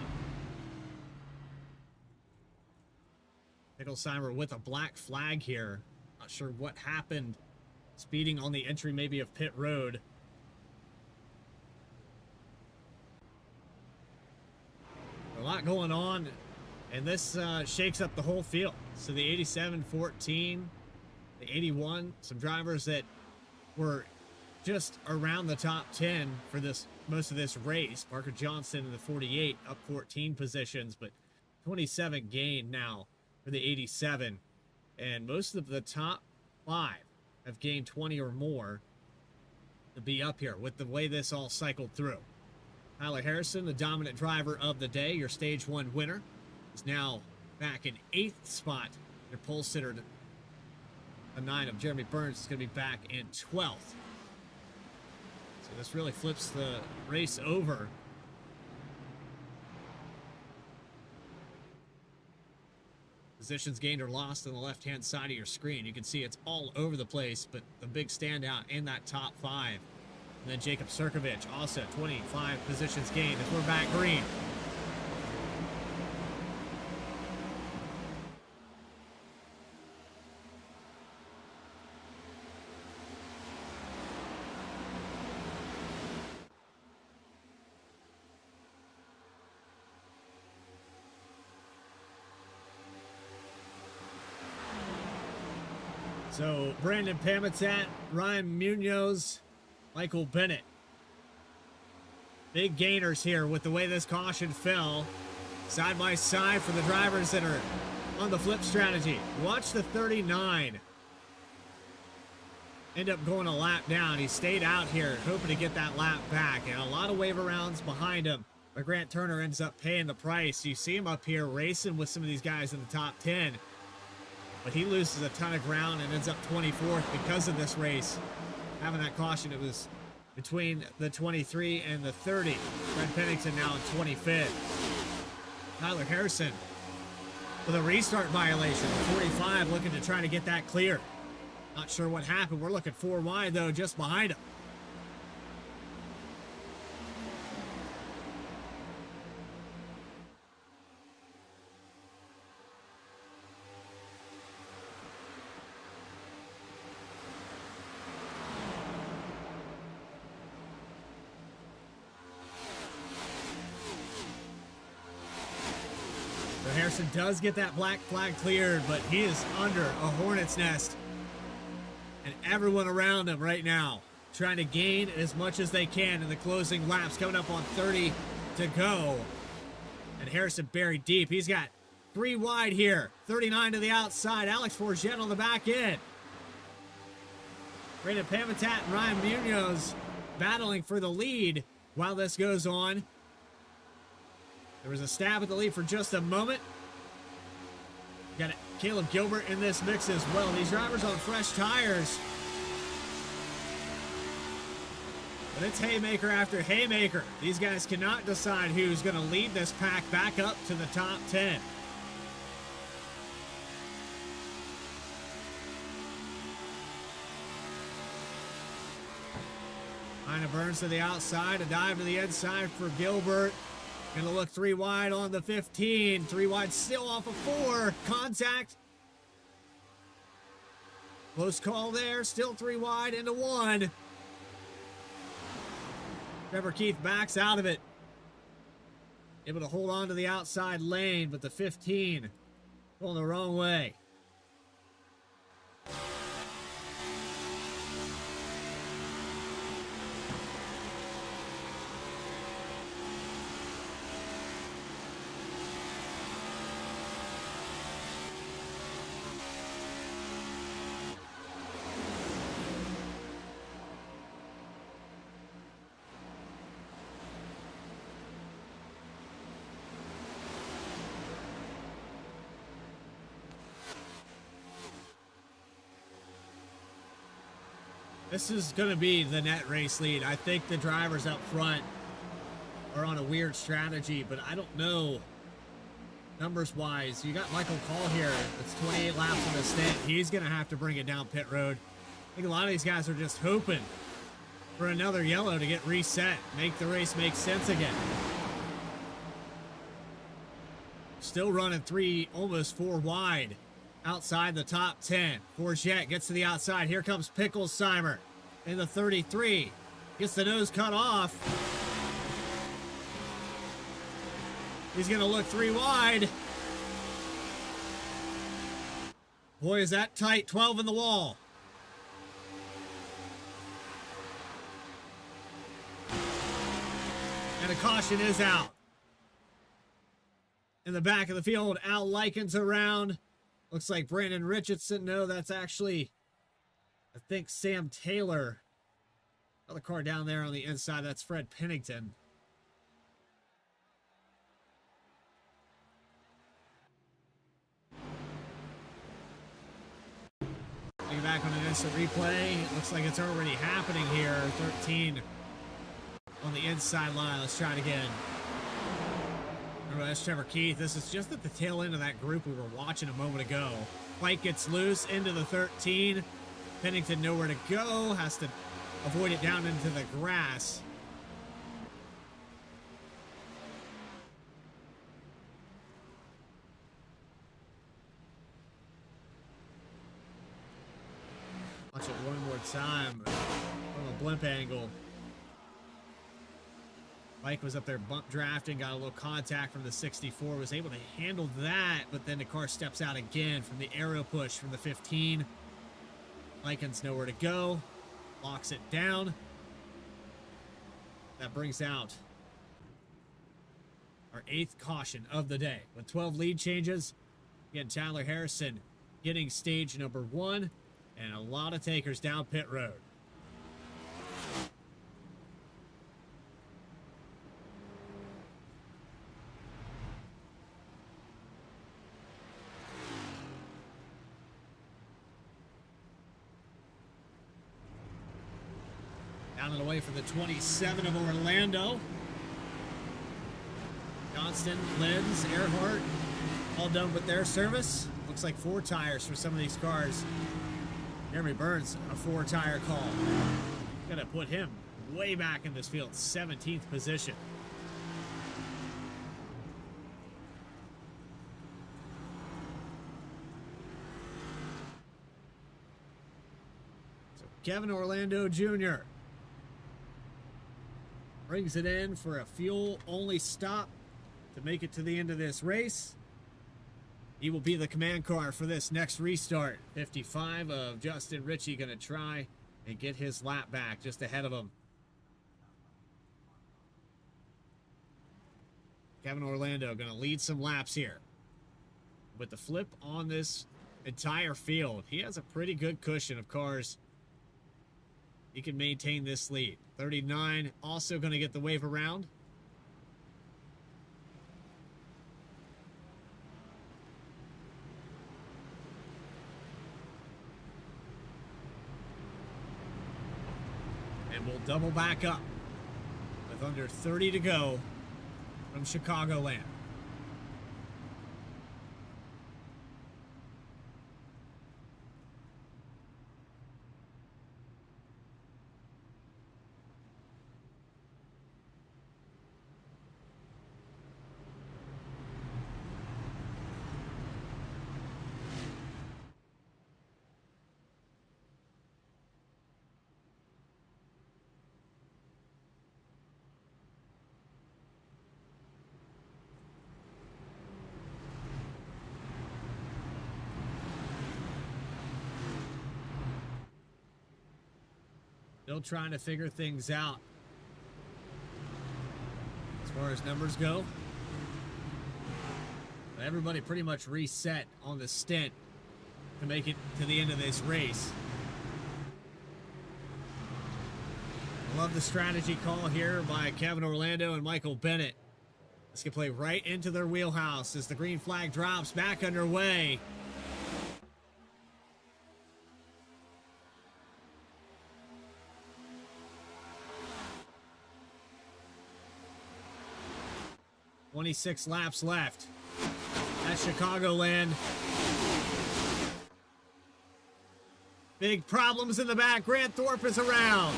Picklesheimer with a black flag here, not sure what happened. Speeding on the entry maybe of pit road. A lot going on, and this shakes up the whole field. So the 87-14, the 81, some drivers that were just around the top 10 for this most of this race. Parker Johnson in the 48, up 14 positions, but 27 gain now for the 87. And most of the top 5 have gained 20 or more. to be up here with the way this all cycled through. Tyler Harrison, the dominant driver of the day, your stage 1 winner, is now back in 8th spot. Your pole sitter, the 9 of Jeremy Burns, is going to be back in 12th. So this really flips the race over. Positions gained or lost on the left-hand side of your screen. You can see it's all over the place, but the big standout in that top 5. And then Jacob Sirkovich, also 25 positions gained as we're back green. So, Brandon Pamitat, Ryan Munoz, Michael Bennett. Big gainers here with the way this caution fell. Side by side for the drivers that are on the flip strategy. Watch the 39 end up going a lap down. He stayed out here hoping to get that lap back. And a lot of waiver rounds behind him. But Grant Turner ends up paying the price. You see him up here racing with some of these guys in the top 10. But he loses a ton of ground and ends up 24th because of this race. Having that caution, it was between the 23 and the 30. Fred Pennington now in 25th. Tyler Harrison with a restart violation. 45 looking to try to get that clear. Not sure what happened. We're looking 4 wide, though, just behind him. Harrison does get that black flag cleared, but he is under a hornet's nest. And everyone around him right now trying to gain as much as they can in the closing laps, coming up on 30 to go. And Harrison buried deep. He's got 3 wide here. 39 to the outside. Alex Forget on the back end. Brandon Pamitat and Ryan Munoz battling for the lead while this goes on. There was a stab at the lead for just a moment. Got Caleb Gilbert in this mix as well. These drivers on fresh tires. But it's haymaker after haymaker. These guys cannot decide who's going to lead this pack back up to the top 10. Ina Burns to the outside, a dive to the inside for Gilbert. Gonna look 3 wide on the 15. 3 wide still off of 4. Contact. Close call there. Still 3 wide into 1. Trevor Keith backs out of it. Able to hold on to the outside lane, but the 15 going the wrong way. This is going to be the net race lead. I think the drivers up front are on a weird strategy, but I don't know numbers-wise. You got Michael Call here. It's 28 laps on the stint. He's going to have to bring it down pit road. I think a lot of these guys are just hoping for another yellow to get reset, make the race make sense again. Still running 3, almost 4 wide. Outside the top 10. Forget gets to the outside. Here comes Picklesheimer in the 33. Gets the nose cut off. He's going to look 3 wide. Boy, is that tight. 12 in the wall. And a caution is out. In the back of the field, Al Likens around. Looks like Brandon Richardson. No, that's actually, I think, Sam Taylor Another car down there on the inside, that's Fred Pennington. Looking back on an instant replay, it looks like it's already happening here. 13 on the inside line. Let's try it again. Remember, that's Trevor Keith. This is just at the tail end of that group we were watching a moment ago. White gets loose into the 13. Pennington nowhere to go. Has to avoid it down into the grass. Watch it one more time from a blimp angle. Mike was up there bump drafting, got a little contact from the 64, was able to handle that, but then the car steps out again from the aero push from the 15. Likens nowhere to go, locks it down. That brings out our 8th caution of the day. With 12 lead changes, again, Tyler Harrison getting stage number 1, and a lot of takers down pit road. Down and away for the 27 of Orlando. Johnston, Lenz, Earhart, all done with their service. Looks like 4 tires for some of these cars. Jeremy Burns, a 4-tire call. Gonna put him way back in this field, 17th position. So Kevin Orlando Jr. brings it in for a fuel-only stop to make it to the end of this race. He will be the command car for this next restart. 55 of Justin Ritchie going to try and get his lap back just ahead of him. Kevin Orlando going to lead some laps here. With the flip on this entire field, he has a pretty good cushion of cars. He can maintain this lead. 39 also going to get the wave around. And we'll double back up with under 30 to go from Chicagoland. Still trying to figure things out as far as numbers go. But everybody pretty much reset on the stint to make it to the end of this race. I love the strategy call here by Kevin Orlando and Michael Bennett. This can play right into their wheelhouse as the green flag drops back underway. .26 laps left at Chicagoland. Big problems in the back. Grant Thorpe is around.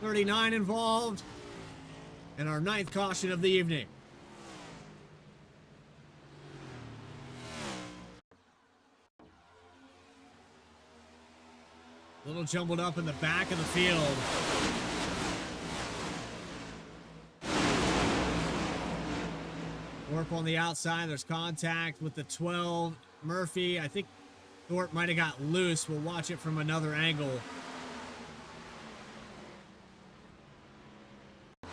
39 involved. And our 9th caution of the evening. A little jumbled up in the back of the field. Thorpe on the outside. There's contact with the 12. Murphy, I think Thorpe might have got loose. We'll watch it from another angle. I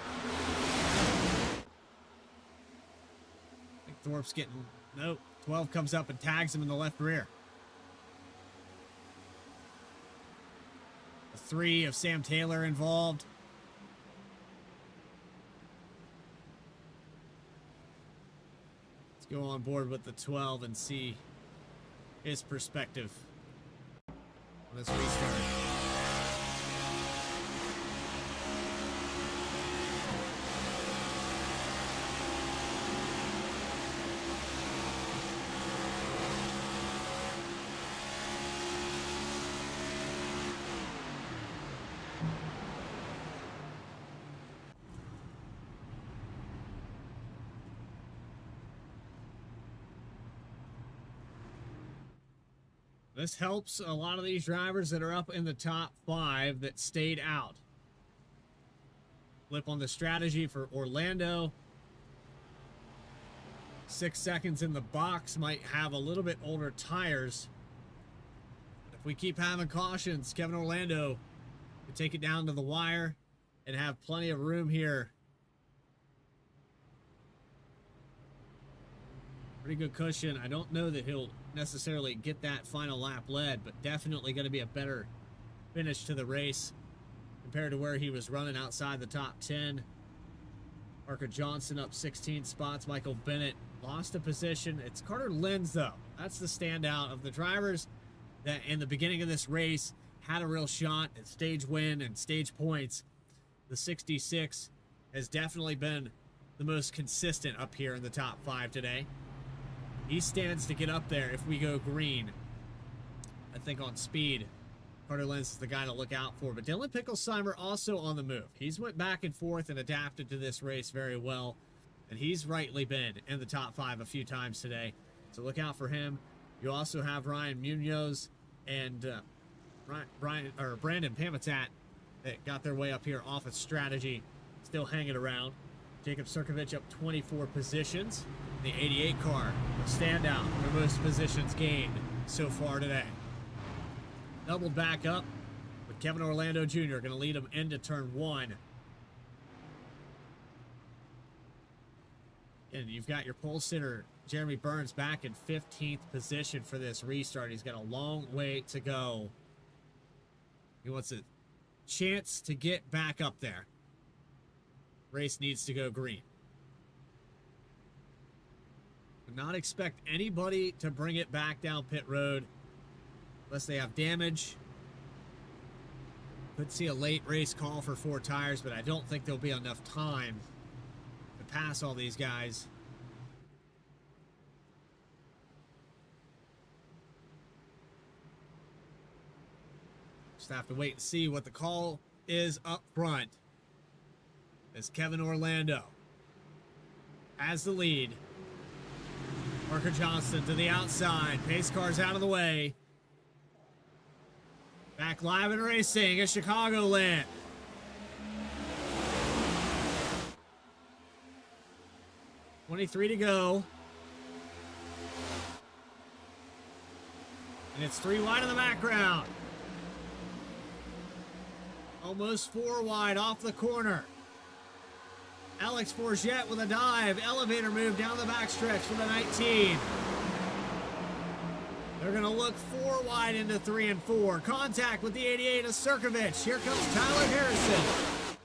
think Thorpe's getting... Nope. 12 comes up and tags him in the left rear. 3 of Sam Taylor involved. Let's go on board with the 12 and see his perspective on this restart. This helps a lot of these drivers that are up in the top 5 that stayed out. Flip on the strategy for Orlando. 6 seconds in the box, might have a little bit older tires. If we keep having cautions, Kevin Orlando can take it down to the wire and have plenty of room here. Pretty good cushion. I don't know that he'll necessarily get that final lap led, but definitely going to be a better finish to the race compared to where he was running outside the top 10. Parker Johnson up 16 spots. Michael Bennett lost a position. It's Carter Lenz, though. That's the standout of the drivers that in the beginning of this race had a real shot at stage win and stage points. The 66 has definitely been the most consistent up here in the top 5 today. He stands to get up there if we go green. I think on speed, Carter Lenz is the guy to look out for. But Dylan Picklesheimer also on the move. He's went back and forth and adapted to this race very well. And he's rightly been in the top 5 a few times today. So look out for him. You also have Ryan Munoz and Brandon Pamitat that got their way up here off of strategy. Still hanging around. Jacob Sirkovich up 24 positions. The 88 car, a standout for most positions gained so far today. Doubled back up with Kevin Orlando Jr. going to lead him into turn 1. And you've got your pole sitter, Jeremy Burns, back in 15th position for this restart. He's got a long way to go. He wants a chance to get back up there. Race needs to go green. Would not expect anybody to bring it back down pit road unless they have damage. Could see a late race call for 4 tires, but I don't think there'll be enough time to pass all these guys. Just have to wait and see what the call is up front. As Kevin Orlando has the lead. Parker Johnson to the outside. Pace car's out of the way. Back live and racing at Chicagoland. .23 to go. And it's 3 wide in the background. Almost 4 wide off the corner. Alex Forget with a dive. Elevator move down the backstretch for the 19. They're going to look 4 wide into 3 and 4. Contact with the 88 of Sirkovich. Here comes Tyler Harrison.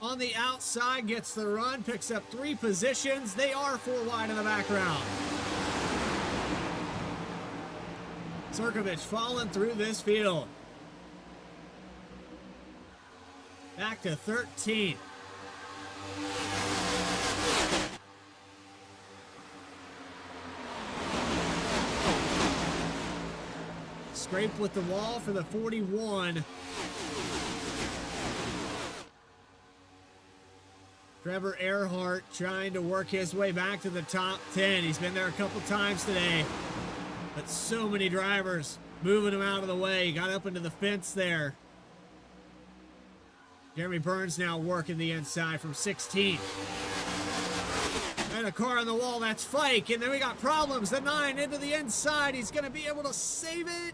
On the outside, gets the run, picks up 3 positions. They are 4 wide in the background. Sirkovich falling through this field. Back to 13. Scraped with the wall for the 41. Trevor Earhart trying to work his way back to the top 10. He's been there a couple times today, but so many drivers moving him out of the way. He got up into the fence there. Jeremy Burns now working the inside from 16. And a car on the wall, that's Fike. And then we got problems. The 9 into the inside. He's going to be able to save it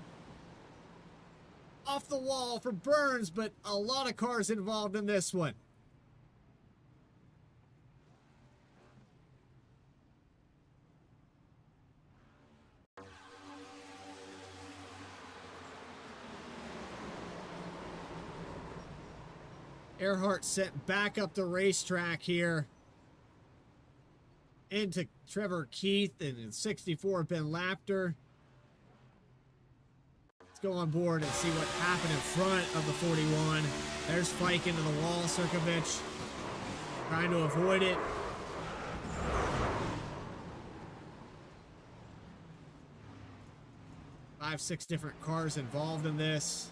off the wall for Burns, but a lot of cars involved in this one. Earhart sent back up the racetrack here into Trevor Keith and in 64 Ben Lapter. Let's go on board and see what happened in front of the 41. There's Fike into the wall. Sirkovich trying to avoid it. Five, six different cars involved in this.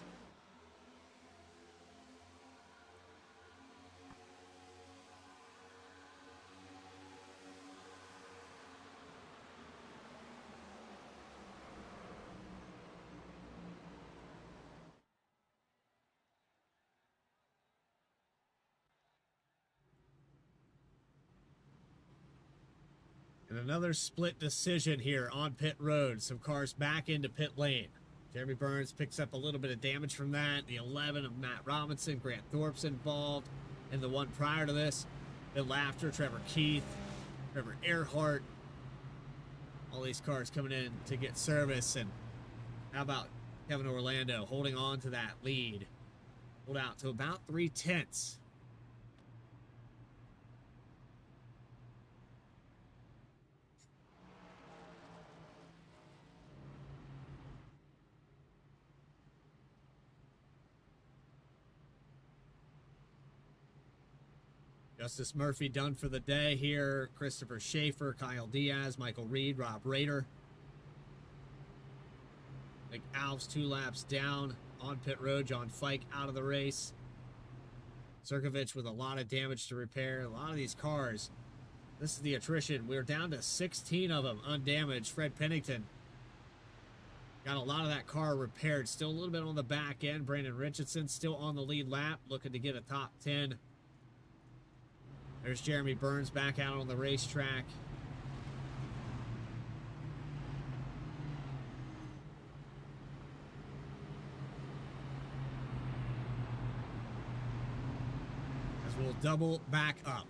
And another split decision here on pit road. Some cars back into pit lane. Jeremy Burns picks up a little bit of damage from that. The 11 of Matt Robinson, Grant Thorpe's involved. And the one prior to this, Ben Laughter, Trevor Keith, Trevor Earhart. All these cars coming in to get service. And how about Kevin Orlando holding on to that lead? Hold out to about 3/10. Justice Murphy done for the day here. Christopher Schaefer, Kyle Diaz, Michael Reed, Rob Rader. Like Alves 2 laps down on pit road. John Fike out of the race. Sirkovich with a lot of damage to repair. A lot of these cars. This is the attrition. We're down to 16 of them undamaged. Fred Pennington got a lot of that car repaired. Still a little bit on the back end. Brandon Richardson still on the lead lap, looking to get a top 10. There's Jeremy Burns back out on the racetrack. As we'll double back up.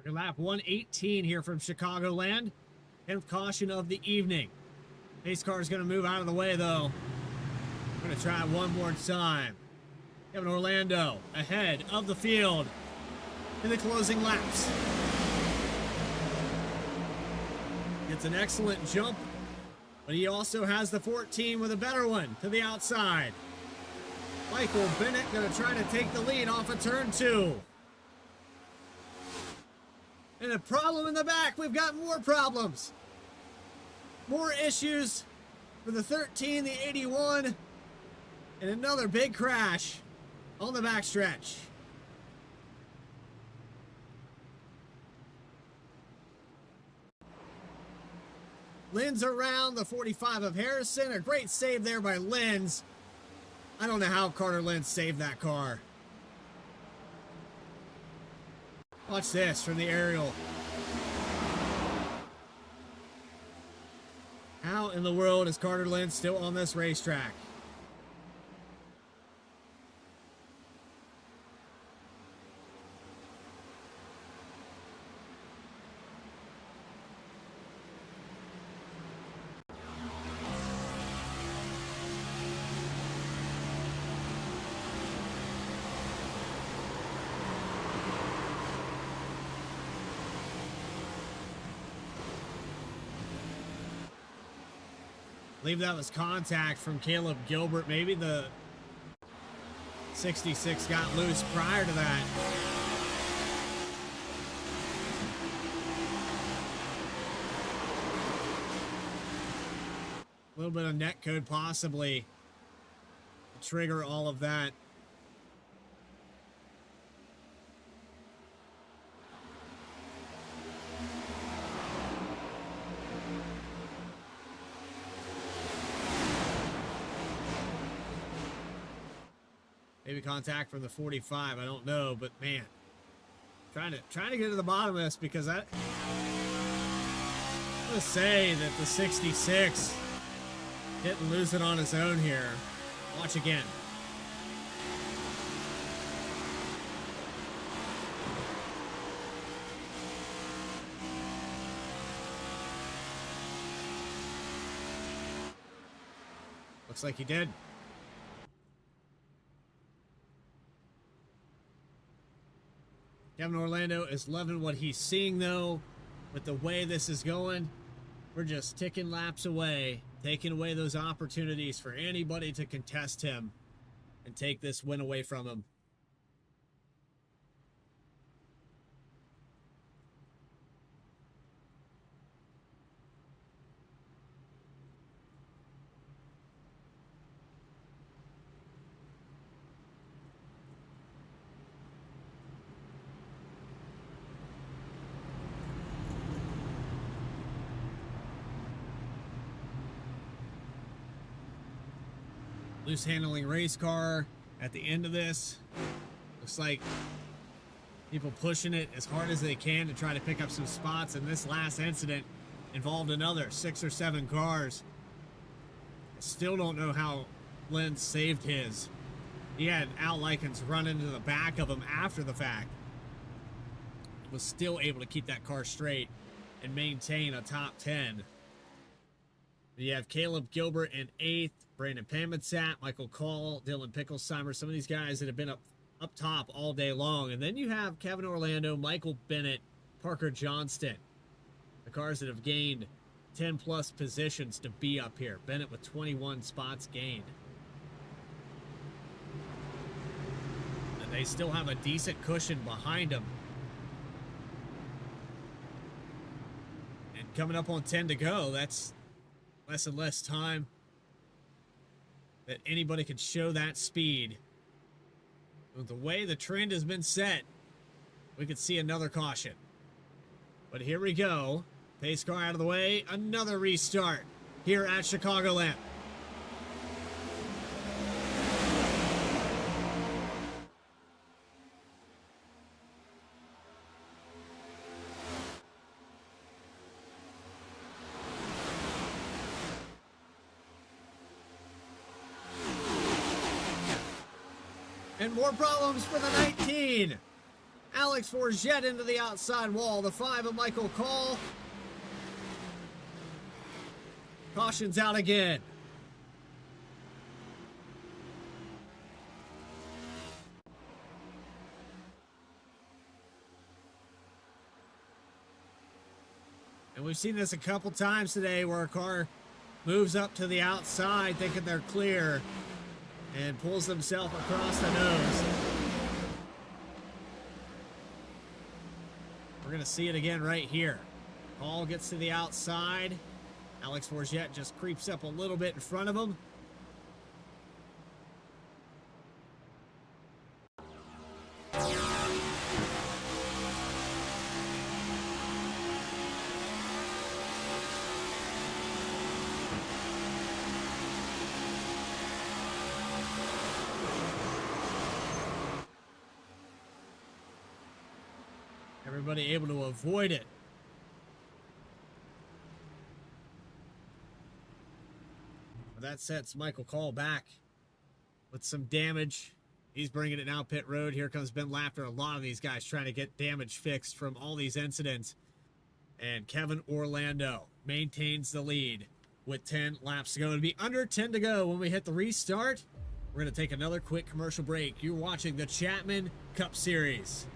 Lap 118 here from Chicagoland. 10th caution of the evening. Pace car is going to move out of the way, though. We're going to try one more time. Kevin Orlando ahead of the field in the closing laps. Gets an excellent jump, but he also has the 14 with a better one to the outside. Michael Bennett going to try to take the lead off of turn 2. And a problem in the back. We've got more problems. More issues for the 13, the 81, and another big crash on the backstretch. Linz around the 45 of Harrison. A great save there by Linz. I don't know how Carter Linz saved that car. Watch this from the aerial. How in the world is Carter Linz still on this racetrack? I believe that was contact from Caleb Gilbert. Maybe the 66 got loose prior to that. A little bit of net code possibly to trigger all of that. Maybe contact from the 45. I don't know, but man, trying to get to the bottom of this because I'm gonna say that the 66 didn't lose it on his own here. Watch again. Looks like he did. Kevin Orlando is loving what he's seeing, though. With the way this is going, we're just ticking laps away, taking away those opportunities for anybody to contest him and take this win away from him. Loose handling race car at the end of this. Looks like people pushing it as hard as they can to try to pick up some spots, and this last incident involved another 6 or 7 cars. I still don't know how Lynn saved his. He had Al Likens run into the back of him after the fact. Was still able to keep that car straight and maintain a top 10. You have Caleb Gilbert in 8th, Brandon Pamitsat, Michael Call, Dylan Picklesheimer, some of these guys that have been up top all day long. And then you have Kevin Orlando, Michael Bennett, Parker Johnston, the cars that have gained 10-plus positions to be up here. Bennett with 21 spots gained. And they still have a decent cushion behind them. And coming up on 10 to go, that's less and less time that anybody can show that speed. With the way the trend has been set, we could see another caution. But here we go. Pace car out of the way. Another restart here at Chicagoland. And more problems for the 19. Alex Forget into the outside wall. The 5 of Michael Call. Caution's out again. And we've seen this a couple times today where a car moves up to the outside thinking they're clear and pulls himself across the nose. We're going to see it again right here. Paul gets to the outside. Alex Forget just creeps up a little bit in front of him. Everybody able to avoid it. But that sets Michael Call back with some damage. He's bringing it now pit road. Here comes Ben Lafter. A lot of these guys trying to get damage fixed from all these incidents. And Kevin Orlando maintains the lead with 10 laps to go. It'll be under 10 to go when we hit the restart. We're going to take another quick commercial break. You're watching the Chapman Cup Series.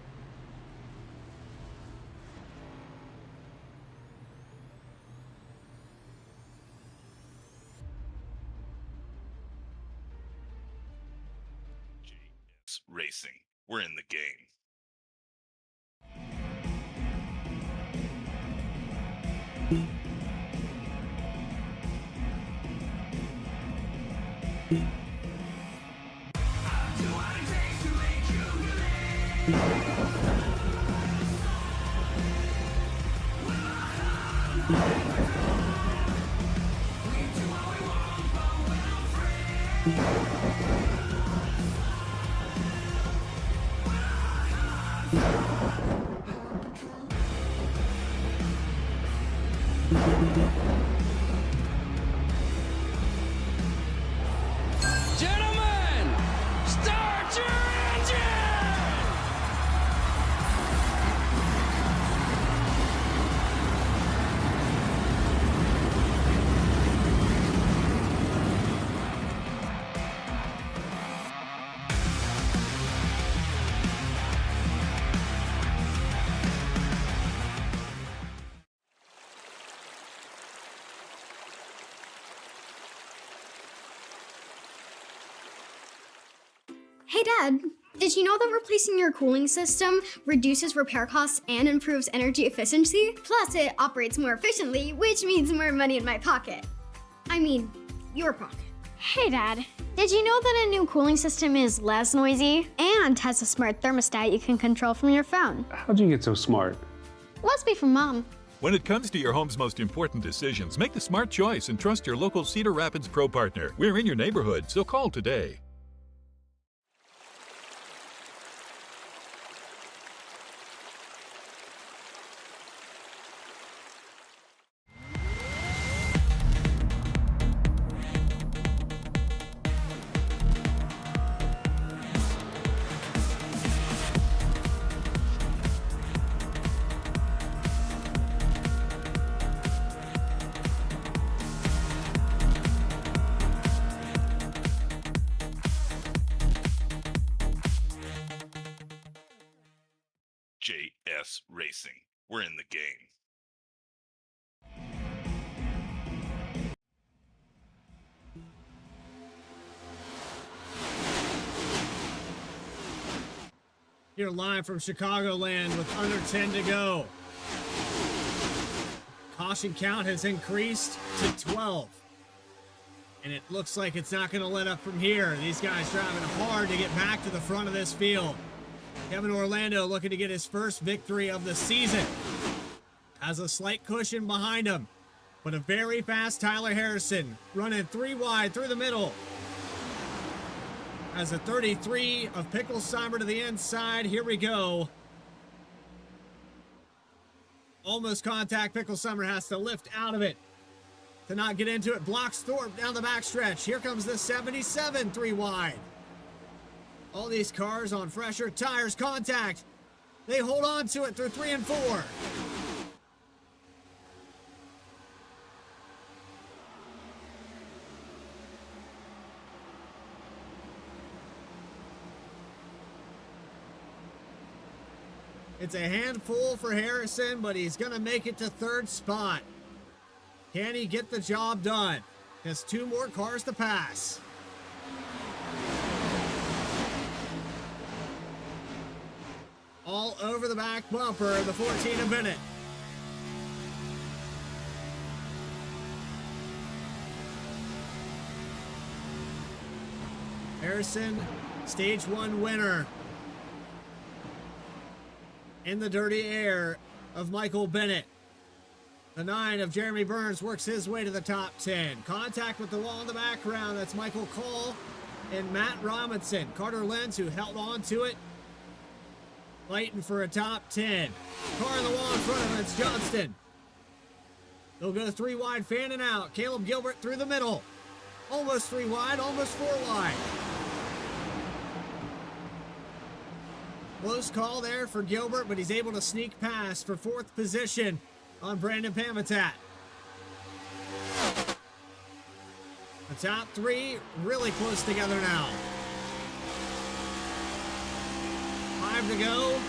Racing. We're in the game. Gentlemen, start your engine! Hey Dad, did you know that replacing your cooling system reduces repair costs and improves energy efficiency? Plus, it operates more efficiently, which means more money in my pocket. I mean, your pocket. Hey Dad, did you know that a new cooling system is less noisy and has a smart thermostat you can control from your phone? How'd you get so smart? Must be from Mom. When it comes to your home's most important decisions, make the smart choice and trust your local Cedar Rapids Pro partner. We're in your neighborhood, so call today. JS Racing. We're in the game. Here live from Chicagoland with under 10 to go. Caution count has increased to 12. And it looks like it's not going to let up from here. These guys driving hard to get back to the front of this field. Kevin Orlando looking to get his first victory of the season. Has a slight cushion behind him, but a very fast Tyler Harrison running 3 wide through the middle. Has a 33 of Picklesheimer to the inside. Here we go. Almost contact. Picklesheimer has to lift out of it to not get into it. Blocks Thorpe down the backstretch. Here comes the 77 3 wide. All these cars on fresher tires. Contact. They hold on to it through 3 and 4. It's a handful for Harrison, but he's going to make it to 3rd spot. Can he get the job done? Has 2 more cars to pass. All over the back bumper, the 14 of Bennett. Harrison, stage 1 winner. In the dirty air of Michael Bennett. The 9 of Jeremy Burns works his way to the top 10. Contact with the wall in the background. That's Michael Cole and Matt Robinson. Carter Lenz, who held on to it, fighting for a top 10. Car in the wall in front of him. It's Johnston. They'll go 3 wide, fanning out. Caleb Gilbert through the middle. Almost 3 wide, almost 4 wide. Close call there for Gilbert, but he's able to sneak past for 4th position on Brandon Pamitat. The top 3 really close together now. 5 to go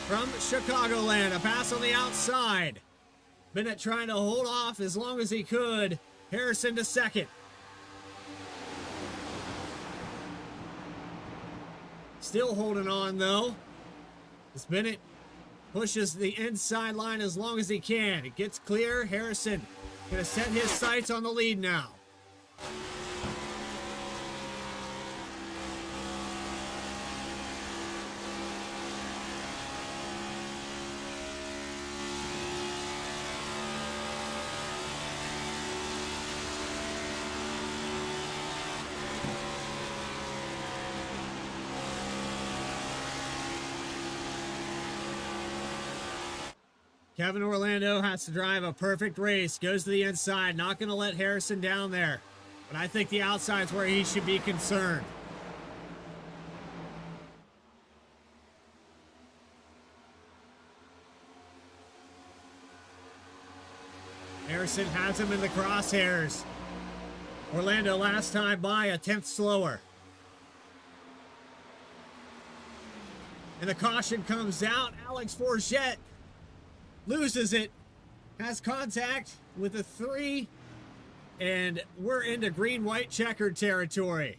from Chicagoland. A pass on the outside. Bennett trying to hold off as long as he could. Harrison to 2nd. still holding on, though. As Bennett pushes the inside line as long as he can. It gets clear. Harrison going to set his sights on the lead now. Kevin Orlando has to drive a perfect race. Goes to the inside. Not going to let Harrison down there. But I think the outside's where he should be concerned. Harrison has him in the crosshairs. Orlando last time by a tenth slower. And the caution comes out. Alex Forget loses it, has contact with a 3, and we're into green-white checkered territory.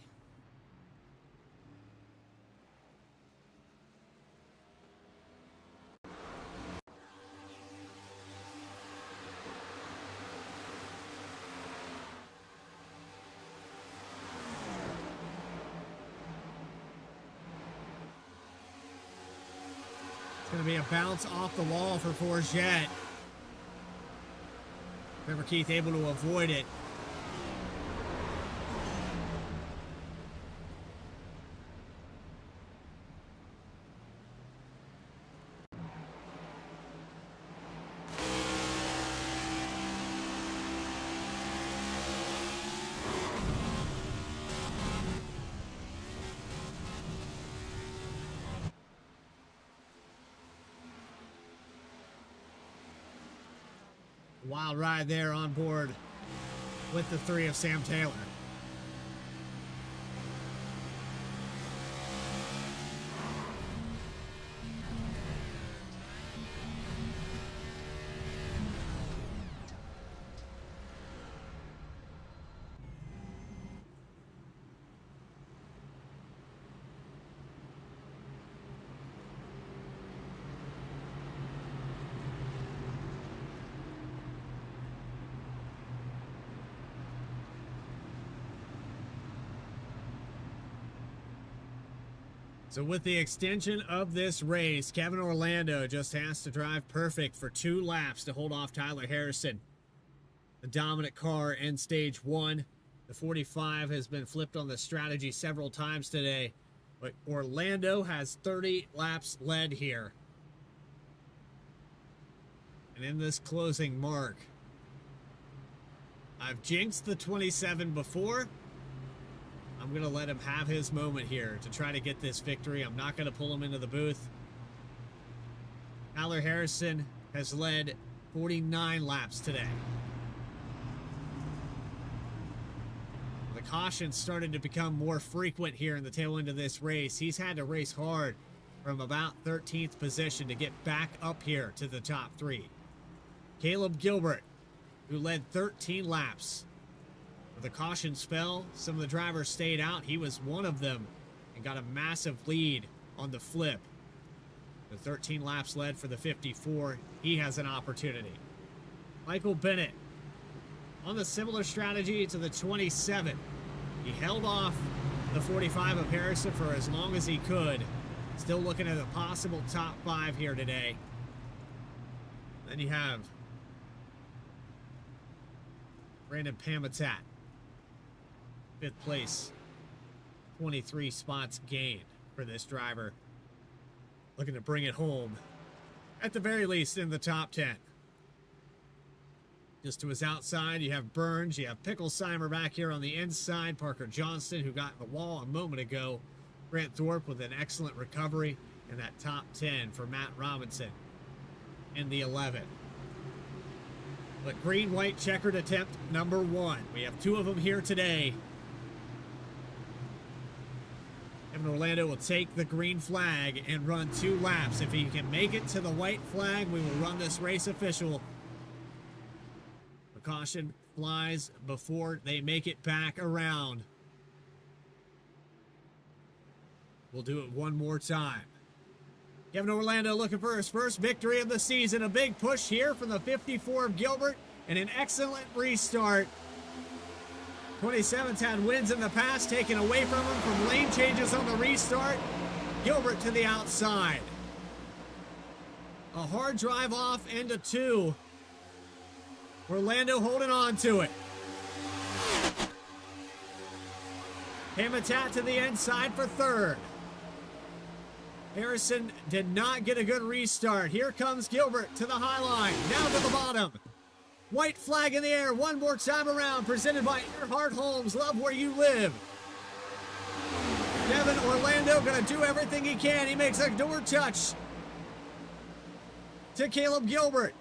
It's going to be a bounce off the wall for Forget. Remember, Keith able to avoid it. Wild ride there on board with the 3 of Sam Taylor. So with the extension of this race, Kevin Orlando just has to drive perfect for 2 laps to hold off Tyler Harrison. The dominant car in stage 1. The 45 has been flipped on the strategy several times today, but Orlando has 30 laps led here. And in this closing mark, I've jinxed the 27 before. I'm going to let him have his moment here to try to get this victory. I'm not going to pull him into the booth. Tyler Harrison has led 49 laps today. The cautions started to become more frequent here in the tail end of this race. He's had to race hard from about 13th position to get back up here to the top 3. Caleb Gilbert, who led 13 laps. With the caution spell, some of the drivers stayed out. He was one of them and got a massive lead on the flip. The 13 laps led for the 54. He has an opportunity. Michael Bennett on the similar strategy to the 27. He held off the 45 of Harrison for as long as he could. Still looking at a possible top 5 here today. Then you have Brandon Pamatat. 5th place, 23 spots gained for this driver. Looking to bring it home, at the very least, in the top 10. Just to his outside, you have Burns, you have Picklesheimer back here on the inside, Parker Johnston, who got in the wall a moment ago, Grant Thorpe with an excellent recovery, and that top 10 for Matt Robinson in the 11. But green-white checkered attempt number 1. We have 2 of them here today. Kevin Orlando will take the green flag and run 2 laps. If he can make it to the white flag, we will run this race official. The caution flies before they make it back around. We'll do it one more time. Kevin Orlando looking for his first victory of the season. A big push here from the 54 of Gilbert and an excellent restart. 27's had wins in the past taken away from him from lane changes on the restart. Gilbert to the outside. A hard drive off into 2. Orlando holding on to it. Hamatat to the inside for 3rd. Harrison did not get a good restart. Here comes Gilbert to the high line. Down to the bottom. White flag in the air. One more time around. Presented by Earhart Homes. Love where you live. Kevin Orlando going to do everything he can. He makes a door touch to Caleb Gilbert.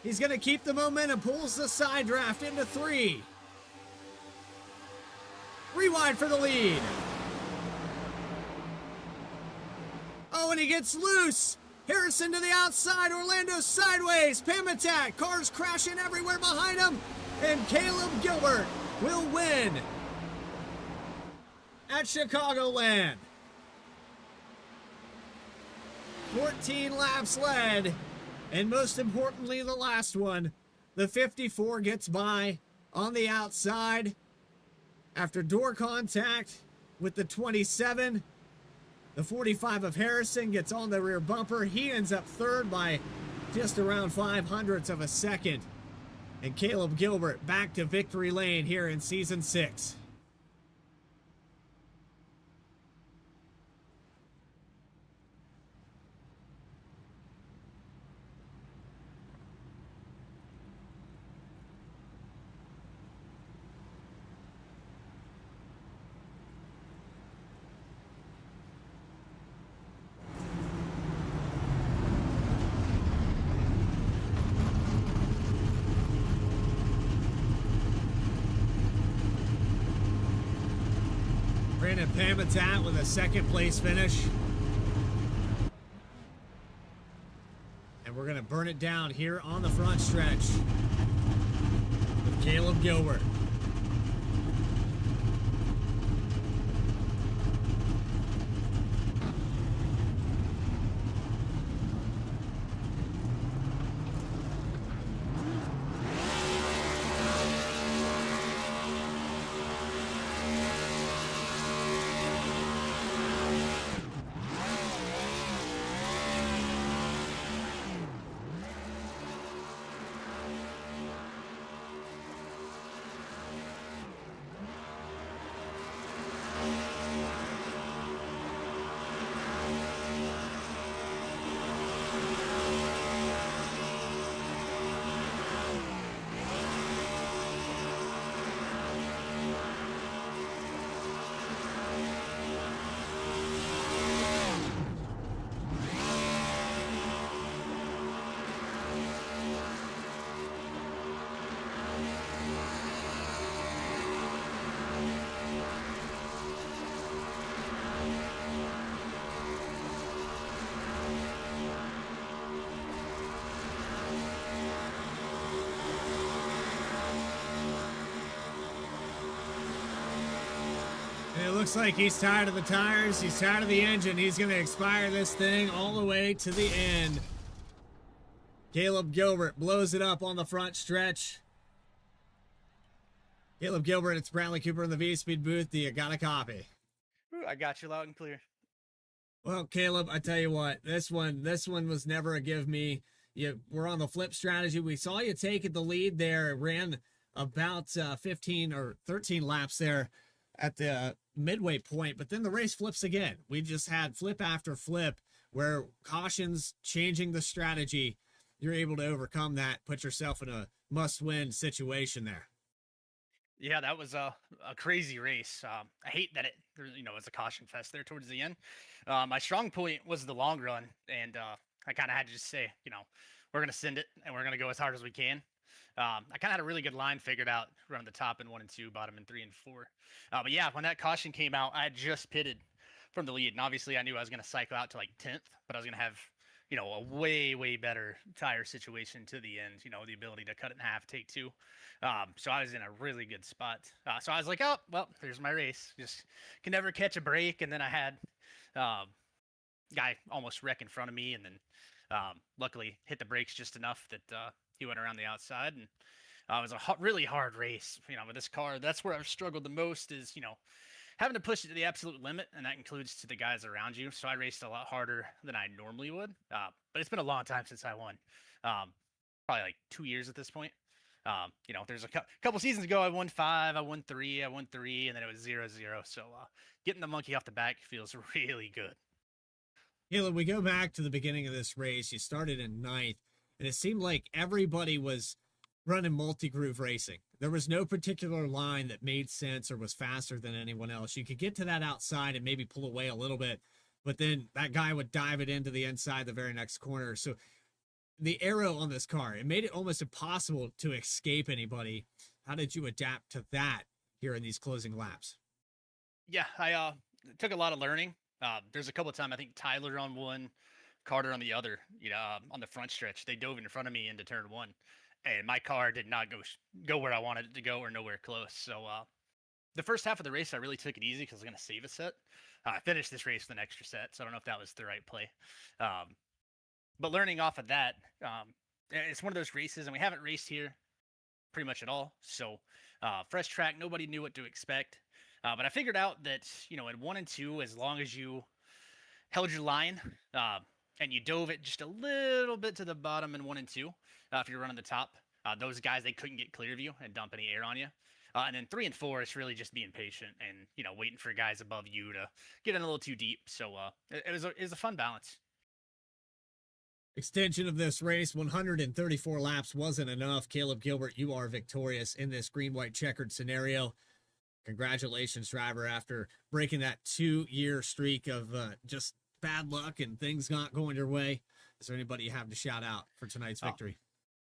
He's going to keep the momentum. Pulls the side draft into 3. Rewind for the lead. Oh, and he gets loose. Harrison to the outside. Orlando sideways. Pam attack. Cars crashing everywhere behind him. And Caleb Gilbert will win at Chicagoland. 14 laps led. And most importantly, the last one. The 54 gets by on the outside after door contact with the 27. The 45 of Harrison gets on the rear bumper. He ends up 3rd by just around 0.05 of a second. And Caleb Gilbert back to victory lane here in Season 6. Brandon Pamatat with a 2nd place finish. And we're going to burn it down here on the front stretch with Caleb Gilbert. It looks like he's tired of the tires. He's tired of the engine. He's going to expire this thing all the way to the end. Caleb Gilbert blows it up on the front stretch. Caleb Gilbert, it's Bradley Cooper in the Vspeed booth. Do you got a copy? Ooh, I got you loud and clear. Well, Caleb, I tell you what, this one was never a give me. You were on the flip strategy. We saw you take the lead there. It ran about 15 or 13 laps there at the midway point, but then the race flips again. We just had flip after flip where cautions changing the strategy. You're able to overcome that, put yourself in a must-win situation there. Yeah, that was a crazy race. I hate that it was a caution fest there towards the end. My strong point was the long run, and I kind of had to just say, we're going to send it, and we're going to go as hard as we can. I kind of had a really good line figured out, running the top in 1 and 2, bottom in 3 and 4. But yeah, when that caution came out, I had just pitted from the lead, and obviously I knew I was going to cycle out to like 10th, but I was going to have a way better tire situation to the end. The ability to cut it in half, take two. So I was in a really good spot. So I was like, oh well, there's my race. Just can never catch a break. And then I had guy almost wreck in front of me, and then luckily hit the brakes just enough that he went around the outside. And it was a really hard race. With this car, that's where I've struggled the most is having to push it to the absolute limit, and that includes to the guys around you. So I raced a lot harder than I normally would. But it's been a long time since I won. Probably like 2 years at this point. There's a couple seasons ago, I won 5, I won 3, and then it was 0-0. So getting the monkey off the back feels really good. Caleb, we go back to the beginning of this race. You started in 9th, and it seemed like everybody was running multi-groove racing. There was no particular line that made sense or was faster than anyone else. You could get to that outside and maybe pull away a little bit, but then that guy would dive it into the inside the very next corner. So the aero on this car, it made it almost impossible to escape anybody. How did you adapt to that here in these closing laps? Yeah, I took a lot of learning. There's a couple of times, I think Tyler on one, Carter on the other, on the front stretch. They dove in front of me into turn 1. And my car did not go where I wanted it to go or nowhere close. So the first half of the race, I really took it easy because I was going to save a set. I finished this race with an extra set, so I don't know if that was the right play. But learning off of that, it's one of those races, and we haven't raced here pretty much at all. So fresh track, nobody knew what to expect. But I figured out that, in 1 and 2, as long as you held your line and you dove it just a little bit to the bottom in 1 and 2, if you're running the top, those guys, they couldn't get clear of you and dump any air on you. And then 3 and 4, it's really just being patient and, waiting for guys above you to get in a little too deep. So it was a fun balance. Extension of this race, 134 laps wasn't enough. Caleb Gilbert, you are victorious in this green-white checkered scenario. Congratulations, driver, after breaking that 2-year streak of just bad luck and things not going your way. Is there anybody you have to shout out for tonight's victory?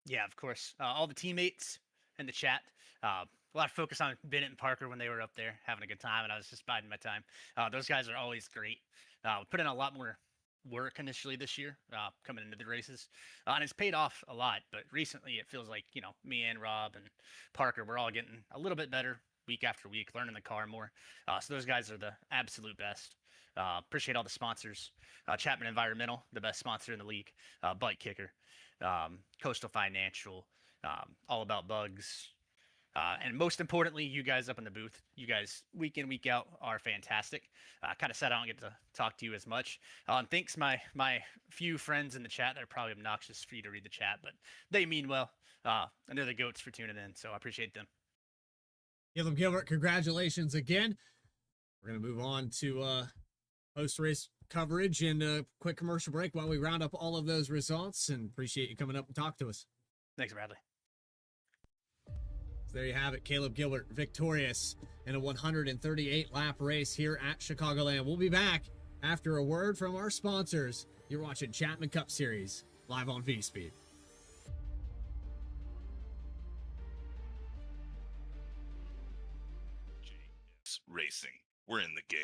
Yeah, of course. All the teammates in the chat. A lot of focus on Bennett and Parker when they were up there having a good time, and I was just biding my time. Those guys are always great. We put in a lot more work initially this year, coming into the races, and it's paid off a lot. But recently, it feels like me and Rob and Parker, we're all getting a little bit better week after week, learning the car more. So those guys are the absolute best. Appreciate all the sponsors. Chapman Environmental, the best sponsor in the league. Bike Kicker, Coastal Financial, All About Bugs. And most importantly, you guys up in the booth. You guys, week in, week out, are fantastic. Kind of sad I don't get to talk to you as much. And thanks my few friends in the chat. They're probably obnoxious for you to read the chat, but they mean well. And they're the GOATs for tuning in, so I appreciate them. Caleb Gilbert, congratulations again. We're going to move on to post-race coverage and a quick commercial break while we round up all of those results, and appreciate you coming up and talk to us. Thanks, Bradley. So there you have it. Caleb Gilbert victorious in a 138-lap race here at Chicagoland. We'll be back after a word from our sponsors. You're watching Chapman Cup Series live on Vspeed. Racing. We're in the game.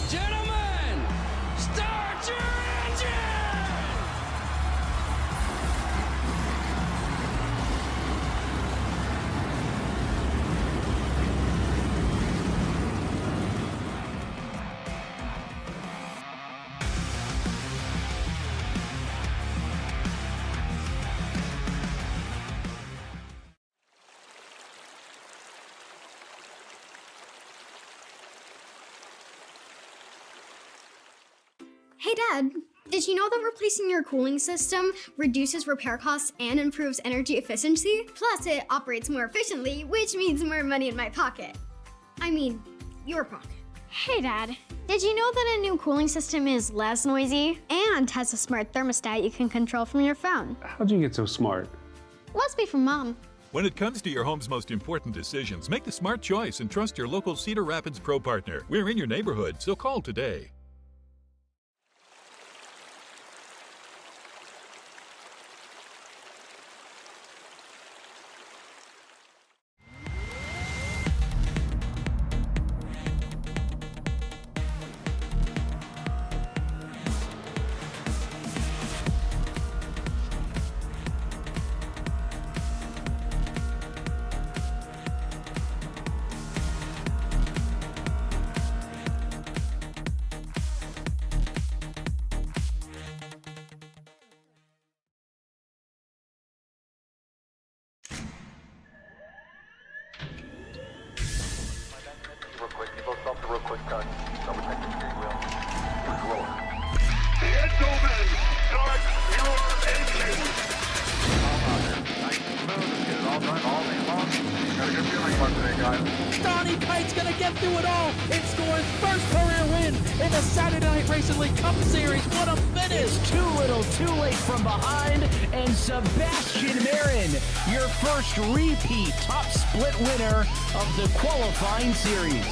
Gentlemen, start your engine! Hey, Dad, Did you know that replacing your cooling system reduces repair costs and improves energy efficiency? Plus, it operates more efficiently, which means more money in my pocket. I mean, your pocket. Hey, Dad. Did you know that a new cooling system is less noisy and has a smart thermostat you can control from your phone? How'd you get so smart? Must be from Mom. When it comes to your home's most important decisions, make the smart choice and trust your local Cedar Rapids Pro partner. We're in your neighborhood, so call today. Donnie Kite's gonna get through it all and score his first career win in the Saturday Night Racing League Cup Series. What a finish! It's too little, too late from behind, and Sebastian Marin, your first repeat top split winner of the qualifying series.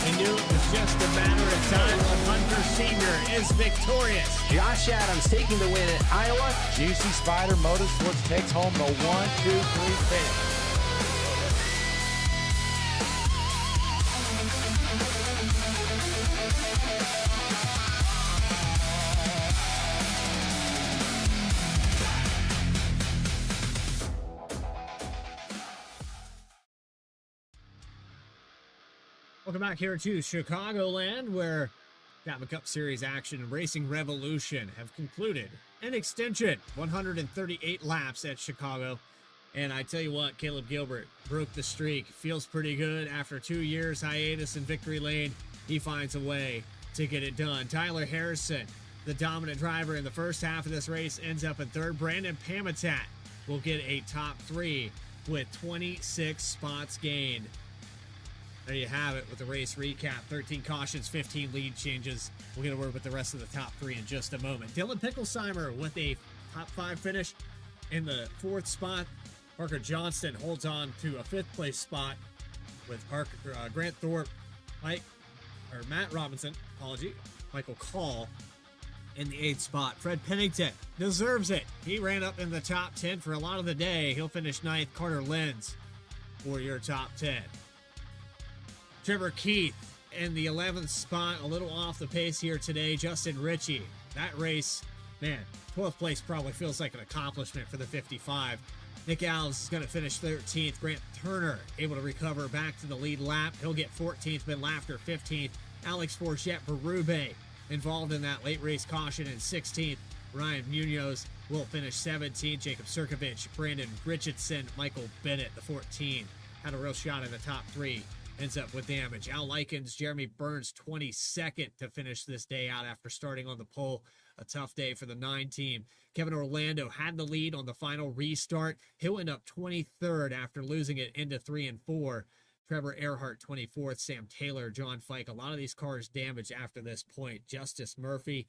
I knew it was just a matter of time when Hunter Sr. is victorious. Josh Adams taking the win at Iowa. Juicy Spider Motorsports takes home the 1-2-3 finish. Welcome back here to Chicagoland, where Chapman Cup Series action and Racing Revolution have concluded an extension, 138 laps at Chicago. And I tell you what, Caleb Gilbert broke the streak. Feels pretty good after 2 years hiatus in victory lane. He finds a way to get it done. Tyler Harrison, the dominant driver in the first half of this race, ends up in third. Brandon Pamitat will get a top 3 with 26 spots gained. There you have it with the race recap. 13 cautions, 15 lead changes. We'll get a word with the rest of the top 3 in just a moment. Dylan Picklesheimer with a top 5 finish in the 4th spot. Parker Johnston holds on to a 5th place spot with Grant Thorpe, Matt Robinson, Michael Call in the 8th spot. Fred Pennington deserves it. He ran up in the top 10 for a lot of the day. He'll finish 9th. Carter Lenz for your top 10. Trevor Keith in the 11th spot, a little off the pace here today. Justin Ritchie, that race, man, 12th place probably feels like an accomplishment for the 55. Nick Alves is going to finish 13th. Grant Turner able to recover back to the lead lap. He'll get 14th. Ben Lafter 15th. Alex Forchette Berube involved in that late race caution in 16th. Ryan Munoz will finish 17th. Jacob Sirkovich, Brandon Richardson, Michael Bennett, the 14, had a real shot in the top 3. Ends up with damage. Al Likens, Jeremy Burns, 22nd to finish this day out after starting on the pole. A tough day for the 9 team. Kevin Orlando had the lead on the final restart. He'll end up 23rd after losing it into 3 and 4. Trevor Earhart, 24th. Sam Taylor, John Fike. A lot of these cars damaged after this point. Justice Murphy,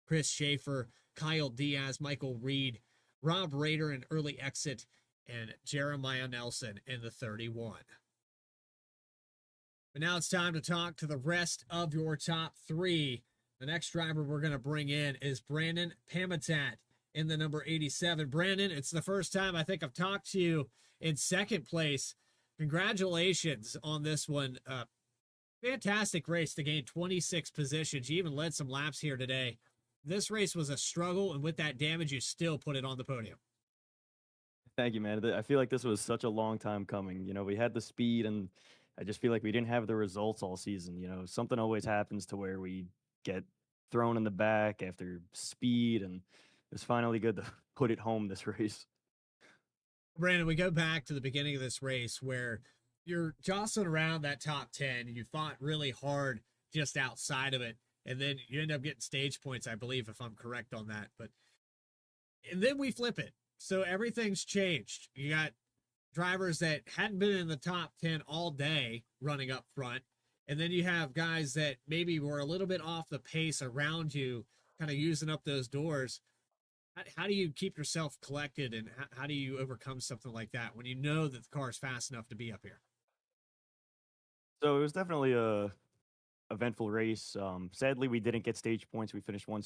Chris Schaefer, Kyle Diaz, Michael Reed, Rob Rader, an early exit, and Jeremiah Nelson in the 31. But now it's time to talk to the rest of your top 3. The next driver we're going to bring in is Brandon Pamitat in the number 87. Brandon, it's the first time I think I've talked to you in 2nd place. Congratulations on this one. Fantastic race to gain 26 positions. You even led some laps here today. This race was a struggle, and with that damage, you still put it on the podium. Thank you, man. I feel like this was such a long time coming. We had the speed, and I just feel like we didn't have the results all season. Something always happens to where we get thrown in the back after speed, and it's finally good to put it home this race. Brandon, we go back to the beginning of this race where you're jostling around that top 10 and you fought really hard just outside of it. and then you end up getting stage points, I believe, if I'm correct on that. But and then we flip it. So everything's changed. You got drivers that hadn't been in the top 10 all day running up front. And then you have guys that maybe were a little bit off the pace around you, kind of using up those doors. How do you keep yourself collected, and how do you overcome something like that when you know that the car is fast enough to be up here? So it was definitely a eventful race. Sadly, we didn't get stage points. We finished one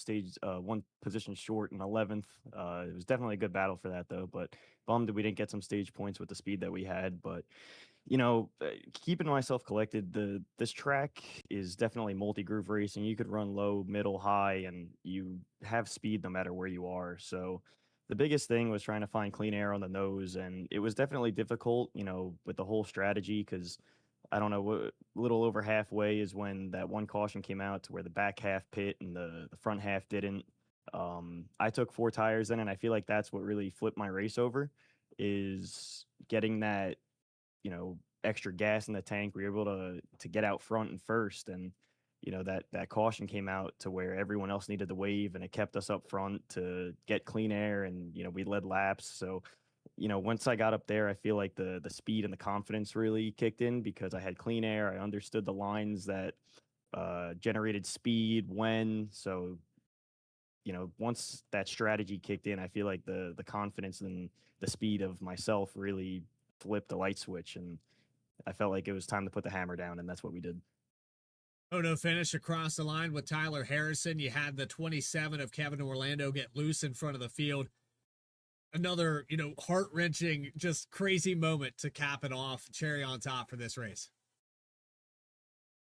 position short in 11th. It was definitely a good battle for that, though. But bummed that we didn't get some stage points with the speed that we had. But keeping myself collected, this track is definitely multi-groove racing. You could run low, middle, high, and you have speed no matter where you are. So the biggest thing was trying to find clean air on the nose, and it was definitely difficult, with the whole strategy, because I don't know, what little over halfway is when that one caution came out to where the back half pit and the front half didn't. I took 4 tires in, and I feel like that's what really flipped my race over, is getting that, extra gas in the tank. We were able to get out front and first, and that caution came out to where everyone else needed the wave, and it kept us up front to get clean air, and we led laps. So once I got up there, I feel like the speed and the confidence really kicked in because I had clean air. I understood the lines that generated speed when. So once that strategy kicked in, I feel like the confidence and the speed of myself really flipped the light switch, and I felt like it was time to put the hammer down, and that's what we did. Oh, no finish across the line with Tyler Harrison. You had the 27 of Kevin Orlando get loose in front of the field. Another, heart-wrenching, just crazy moment to cap it off, cherry on top for this race.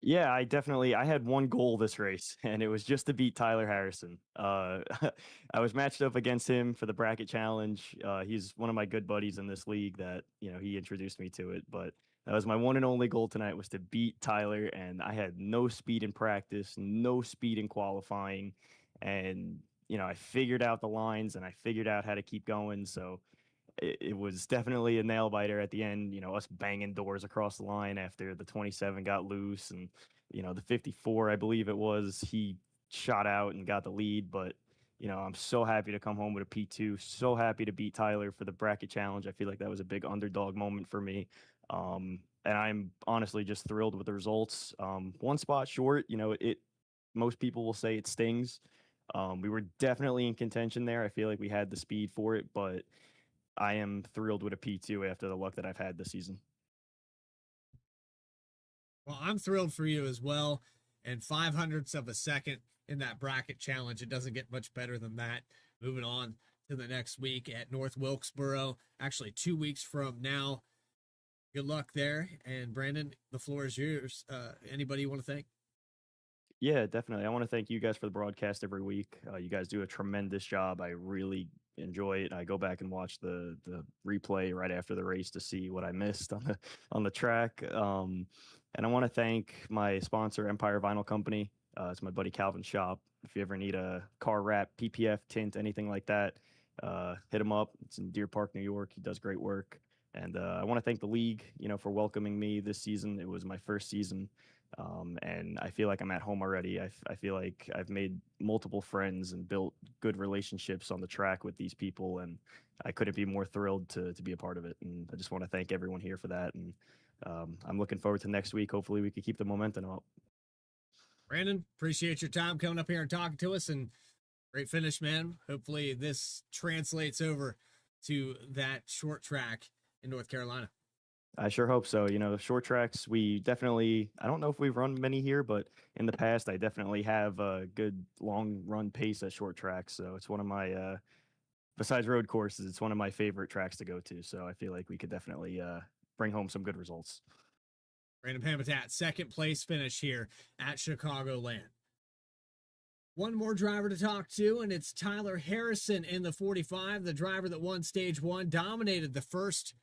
Yeah, I had one goal this race, and it was just to beat Tyler Harrison. I was matched up against him for the bracket challenge. He's one of my good buddies in this league that, he introduced me to it. But that was my one and only goal tonight, was to beat Tyler, and I had no speed in practice, no speed in qualifying. And, I figured out the lines, and I figured out how to keep going. So it was definitely a nail biter at the end, us banging doors across the line after the 27 got loose, and, the 54, I believe it was, he shot out and got the lead. But, I'm so happy to come home with a P2, so happy to beat Tyler for the bracket challenge. I feel like that was a big underdog moment for me. And I'm honestly just thrilled with the results. One spot short, most people will say it stings. We were definitely in contention there. I feel like we had the speed for it, but I am thrilled with a P2 after the luck that I've had this season. Well, I'm thrilled for you as well. And 500ths of a second in that bracket challenge. It doesn't get much better than that. Moving on to the next week at North Wilkesboro, actually 2 weeks from now. Good luck there. And Brandon, the floor is yours. Anybody you want to thank? Yeah, definitely. I want to thank you guys for the broadcast every week. You guys do a tremendous job. I really enjoy it. I go back and watch the replay right after the race to see what I missed on the track. And I want to thank my sponsor, Empire Vinyl Company. It's my buddy Calvin's shop. If you ever need a car wrap, PPF, tint, anything like that, hit him up. It's in Deer Park, New York. He does great work. And I want to thank the league, for welcoming me this season. It was my first season. And I feel like I'm at home already. I feel like I've made multiple friends and built good relationships on the track with these people, and I couldn't be more thrilled to be a part of it. And I just want to thank everyone here for that. And I'm looking forward to next week. Hopefully we can keep the momentum up. Brandon, appreciate your time coming up here and talking to us, and great finish, man. Hopefully this translates over to that short track in North Carolina. I sure hope so. Short tracks, I don't know if we've run many here, but in the past, I definitely have a good long run pace at short tracks. So it's one of my, besides road courses, it's one of my favorite tracks to go to. So I feel like we could definitely bring home some good results. Brandon Pamitat, second place finish here at Chicagoland. One more driver to talk to, and it's Tyler Harrison in the 45, the driver that won stage one, dominated the first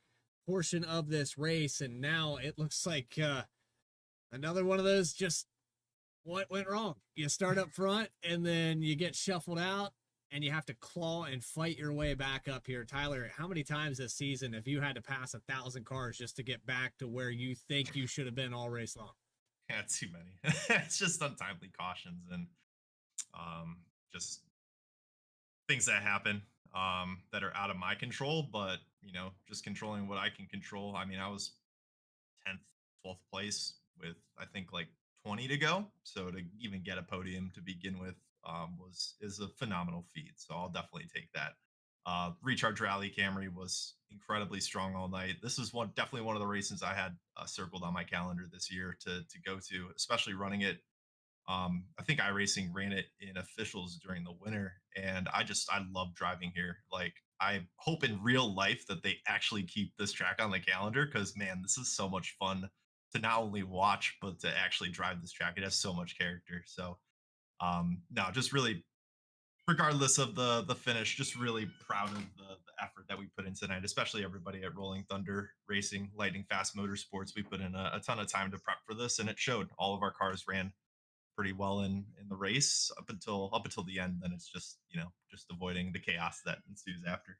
portion of this race, and now it looks like another one of those, just what went wrong. You start up front and then you get shuffled out and you have to claw and fight your way back up here. Tyler, how many times this season have you had to pass 1,000 cars just to get back to where you think you should have been all race long? Yeah, too many. It's just untimely cautions and um, just things that happen that are out of my control. But just controlling what I can control. I mean, I was 10th, 12th place with I think like 20 to go. So to even get a podium to begin with was is a phenomenal feat. So I'll definitely take that. Recharge Rally Camry was incredibly strong all night. This is definitely one of the races I had circled on my calendar this year to go to, especially running it. I think iRacing ran it in officials during the winter, and I love driving here. Like I hope in real life that they actually keep this track on the calendar because man, this is so much fun to not only watch but to actually drive this track. It has so much character. So no, just really regardless of the finish, just really proud of the effort that we put in tonight, especially everybody at Rolling Thunder Racing, Lightning Fast Motorsports. We put in a ton of time to prep for this, and it showed. All of our cars ran pretty well in the race up until the end. Then it's just just avoiding the chaos that ensues after.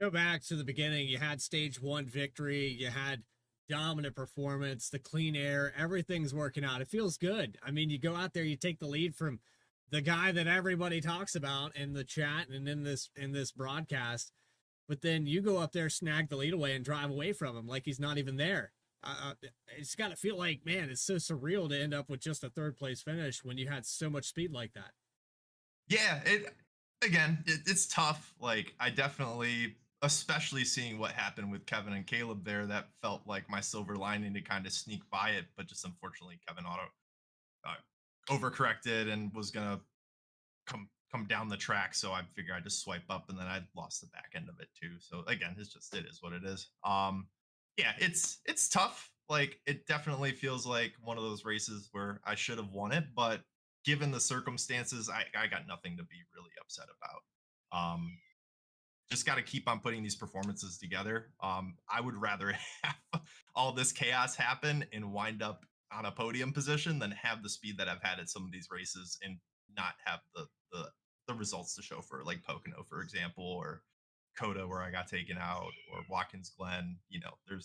Go back to the beginning. You had stage one victory. You had dominant performance, the clean air, everything's working out. It feels good. I mean, you go out there, you take the lead from the guy that everybody talks about in the chat and in this broadcast, but then you go up there, snag the lead away, and drive away from him like he's not even there. It's got to feel like, man, it's so surreal to end up with just a third place finish when you had so much speed like that. Yeah, it's tough. Like I definitely, especially seeing what happened with Kevin and Caleb there, that felt like my silver lining to kind of sneak by it. But just unfortunately, Kevin overcorrected and was gonna come down the track. So I figured I'd just swipe up, and then I lost the back end of it too. So again, it is what it is. Yeah, it's tough. Like it definitely feels like one of those races where I should have won it, but given the circumstances, I got nothing to be really upset about. Just got to keep on putting these performances together. I would rather have all this chaos happen and wind up on a podium position than have the speed that I've had at some of these races and not have the results to show for like Pocono, for example, or Coda where I got taken out, or Watkins Glen.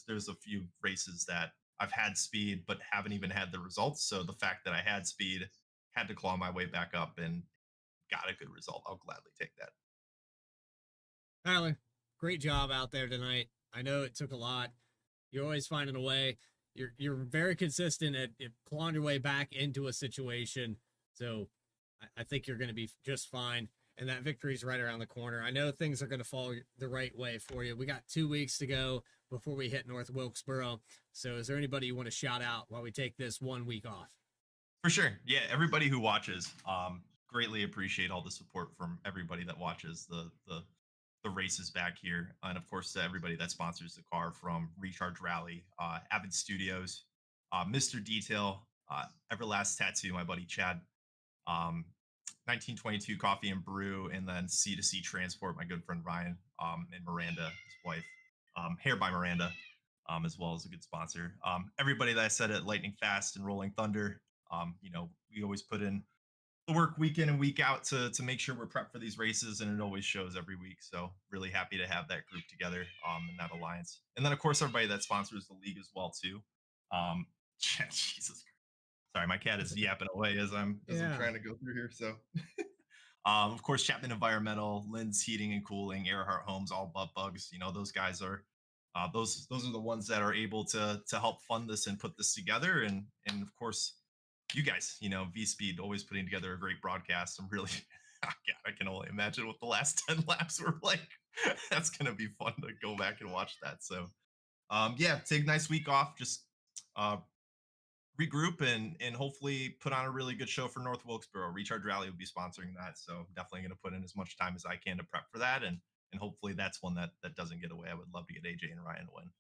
There's a few races that I've had speed but haven't even had the results. So the fact that I had speed, had to claw my way back up and got a good result, I'll gladly take that. Tyler, great job out there tonight. I know it took a lot. You're always finding a way. You're very consistent at clawing your way back into a situation. So I think you're going to be just fine. And that victory's right around the corner. I know things are going to fall the right way for you. We got 2 weeks to go before we hit North Wilkesboro. So is there anybody you want to shout out while we take this 1 week off? For sure. Yeah, everybody who watches, greatly appreciate all the support from everybody that watches the races back here, and of course to everybody that sponsors the car, from Recharge Rally, Avid Studios, Mr. Detail, Everlast Tattoo, my buddy Chad, 1922 Coffee and Brew, and then C2C Transport, my good friend Ryan, and Miranda, his wife, Hair by Miranda, as well as a good sponsor. Everybody that I said at Lightning Fast and Rolling Thunder, we always put in the work week in and week out to make sure we're prepped for these races, and it always shows every week. So really happy to have that group together in that alliance. And then of course everybody that sponsors the league as well too. Jesus Christ. Sorry, my cat is yapping away as I'm trying to go through here. So of course Chapman Environmental, Lynn's Heating and Cooling, Earhart Homes, All Butt Bugs. Those guys are those are the ones that are able to help fund this and put this together. And of course you guys, Vspeed, always putting together a great broadcast. I'm really, God, I can only imagine what the last 10 laps were like. That's going to be fun to go back and watch that. So, yeah, take a nice week off. Just regroup and hopefully put on a really good show for North Wilkesboro. Recharge Rally will be sponsoring that. So definitely going to put in as much time as I can to prep for that. And hopefully that's one that doesn't get away. I would love to get AJ and Ryan to win.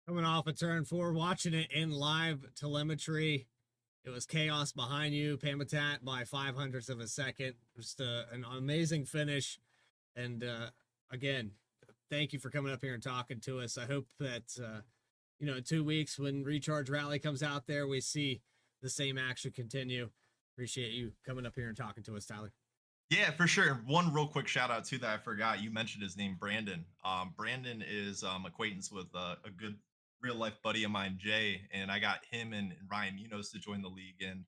Coming off a turn 4, watching it in live telemetry. It was chaos behind you, Pamitat by 500ths of a second. Just an amazing finish. And again, thank you for coming up here and talking to us. I hope that, in 2 weeks when Recharge Rally comes out there, we see the same action continue. Appreciate you coming up here and talking to us, Tyler. Yeah, for sure. One real quick shout out too that I forgot. You mentioned his name, Brandon. Brandon is acquaintance with a good real life buddy of mine, Jay, and I got him and Ryan Munoz to join the league. And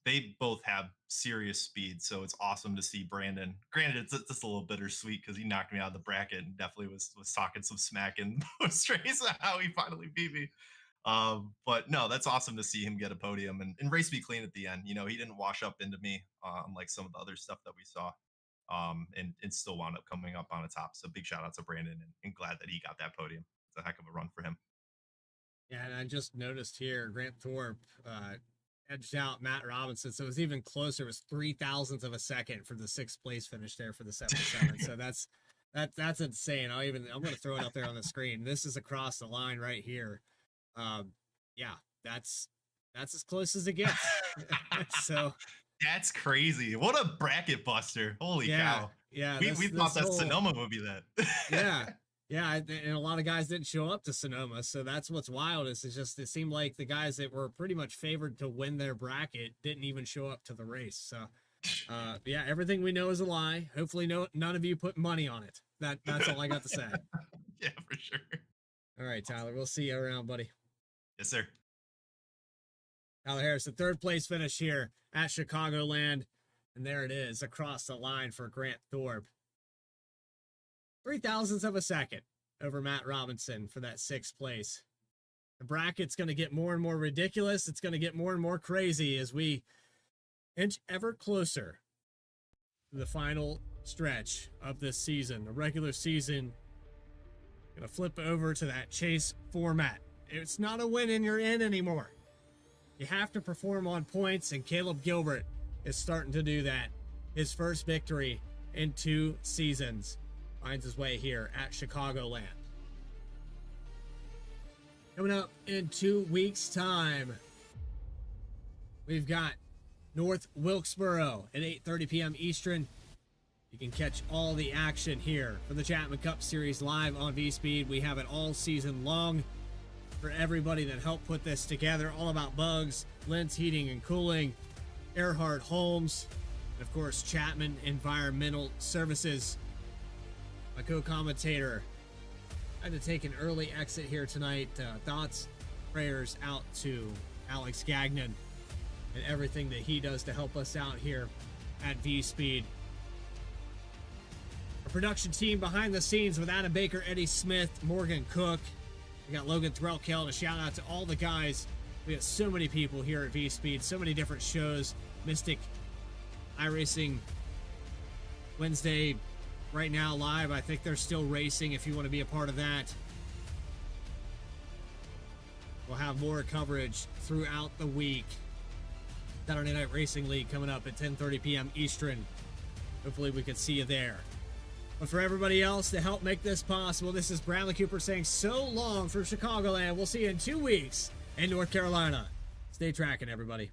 they both have serious speed, so it's awesome to see Brandon. Granted, it's just a little bittersweet because he knocked me out of the bracket and definitely was talking some smack in post race how he finally beat me. But no, that's awesome to see him get a podium and race me clean at the end. You know, he didn't wash up into me unlike some of the other stuff that we saw. And still wound up coming up on the top. So big shout out to Brandon and glad that he got that podium. It's a heck of a run for him. Yeah, and I just noticed here, Grant Thorpe edged out Matt Robinson, so it was even closer. It was 0.003 of a second for the 6th place finish there for the 77. So that's insane. I'm going to throw it up there on the screen. This is across the line right here. Yeah, that's as close as it gets. So that's crazy. What a bracket buster. Holy cow. Yeah. We thought that Sonoma would be that. Yeah, and a lot of guys didn't show up to Sonoma, so that's what's wild. It seemed like the guys that were pretty much favored to win their bracket didn't even show up to the race. So, yeah, everything we know is a lie. Hopefully, none of you put money on it. That's all I got to say. Yeah, for sure. All right, Tyler, we'll see you around, buddy. Yes, sir. Tyler Harris, the 3rd place finish here at Chicagoland, and there it is across the line for Grant Thorpe. 0.003 of a second over Matt Robinson for that 6th place. The bracket's going to get more and more ridiculous. It's going to get more and more crazy as we inch ever closer to the final stretch of this season. The regular season going to flip over to that chase format. It's not a win and you're in anymore. You have to perform on points, and Caleb Gilbert is starting to do that. His first victory in 2 seasons finds his way here at Chicagoland. Coming up in 2 weeks' time, we've got North Wilkesboro at 8:30 p.m. Eastern. You can catch all the action here for the Chapman Cup Series live on Vspeed. We have it all season long for everybody that helped put this together. All about Bugs, Lentz Heating and Cooling, Earhart Homes, and of course Chapman Environmental Services. My co-commentator had to take an early exit here tonight. Thoughts, prayers out to Alex Gagnon and everything that he does to help us out here at Vspeed. Our production team behind the scenes with Adam Baker, Eddie Smith, Morgan Cook. We got Logan Threlkel, and a shout out to all the guys. We got so many people here at Vspeed, so many different shows. Mystic iRacing Wednesday right now live. I think they're still racing if you want to be a part of that. We'll have more coverage throughout the week. Saturday Night Racing League coming up at 10:30 p.m. Eastern. Hopefully we can see you there. But for everybody else to help make this possible, this is Bradley Cooper saying so long from Chicagoland. We'll see you in 2 weeks in North Carolina. Stay tracking, everybody.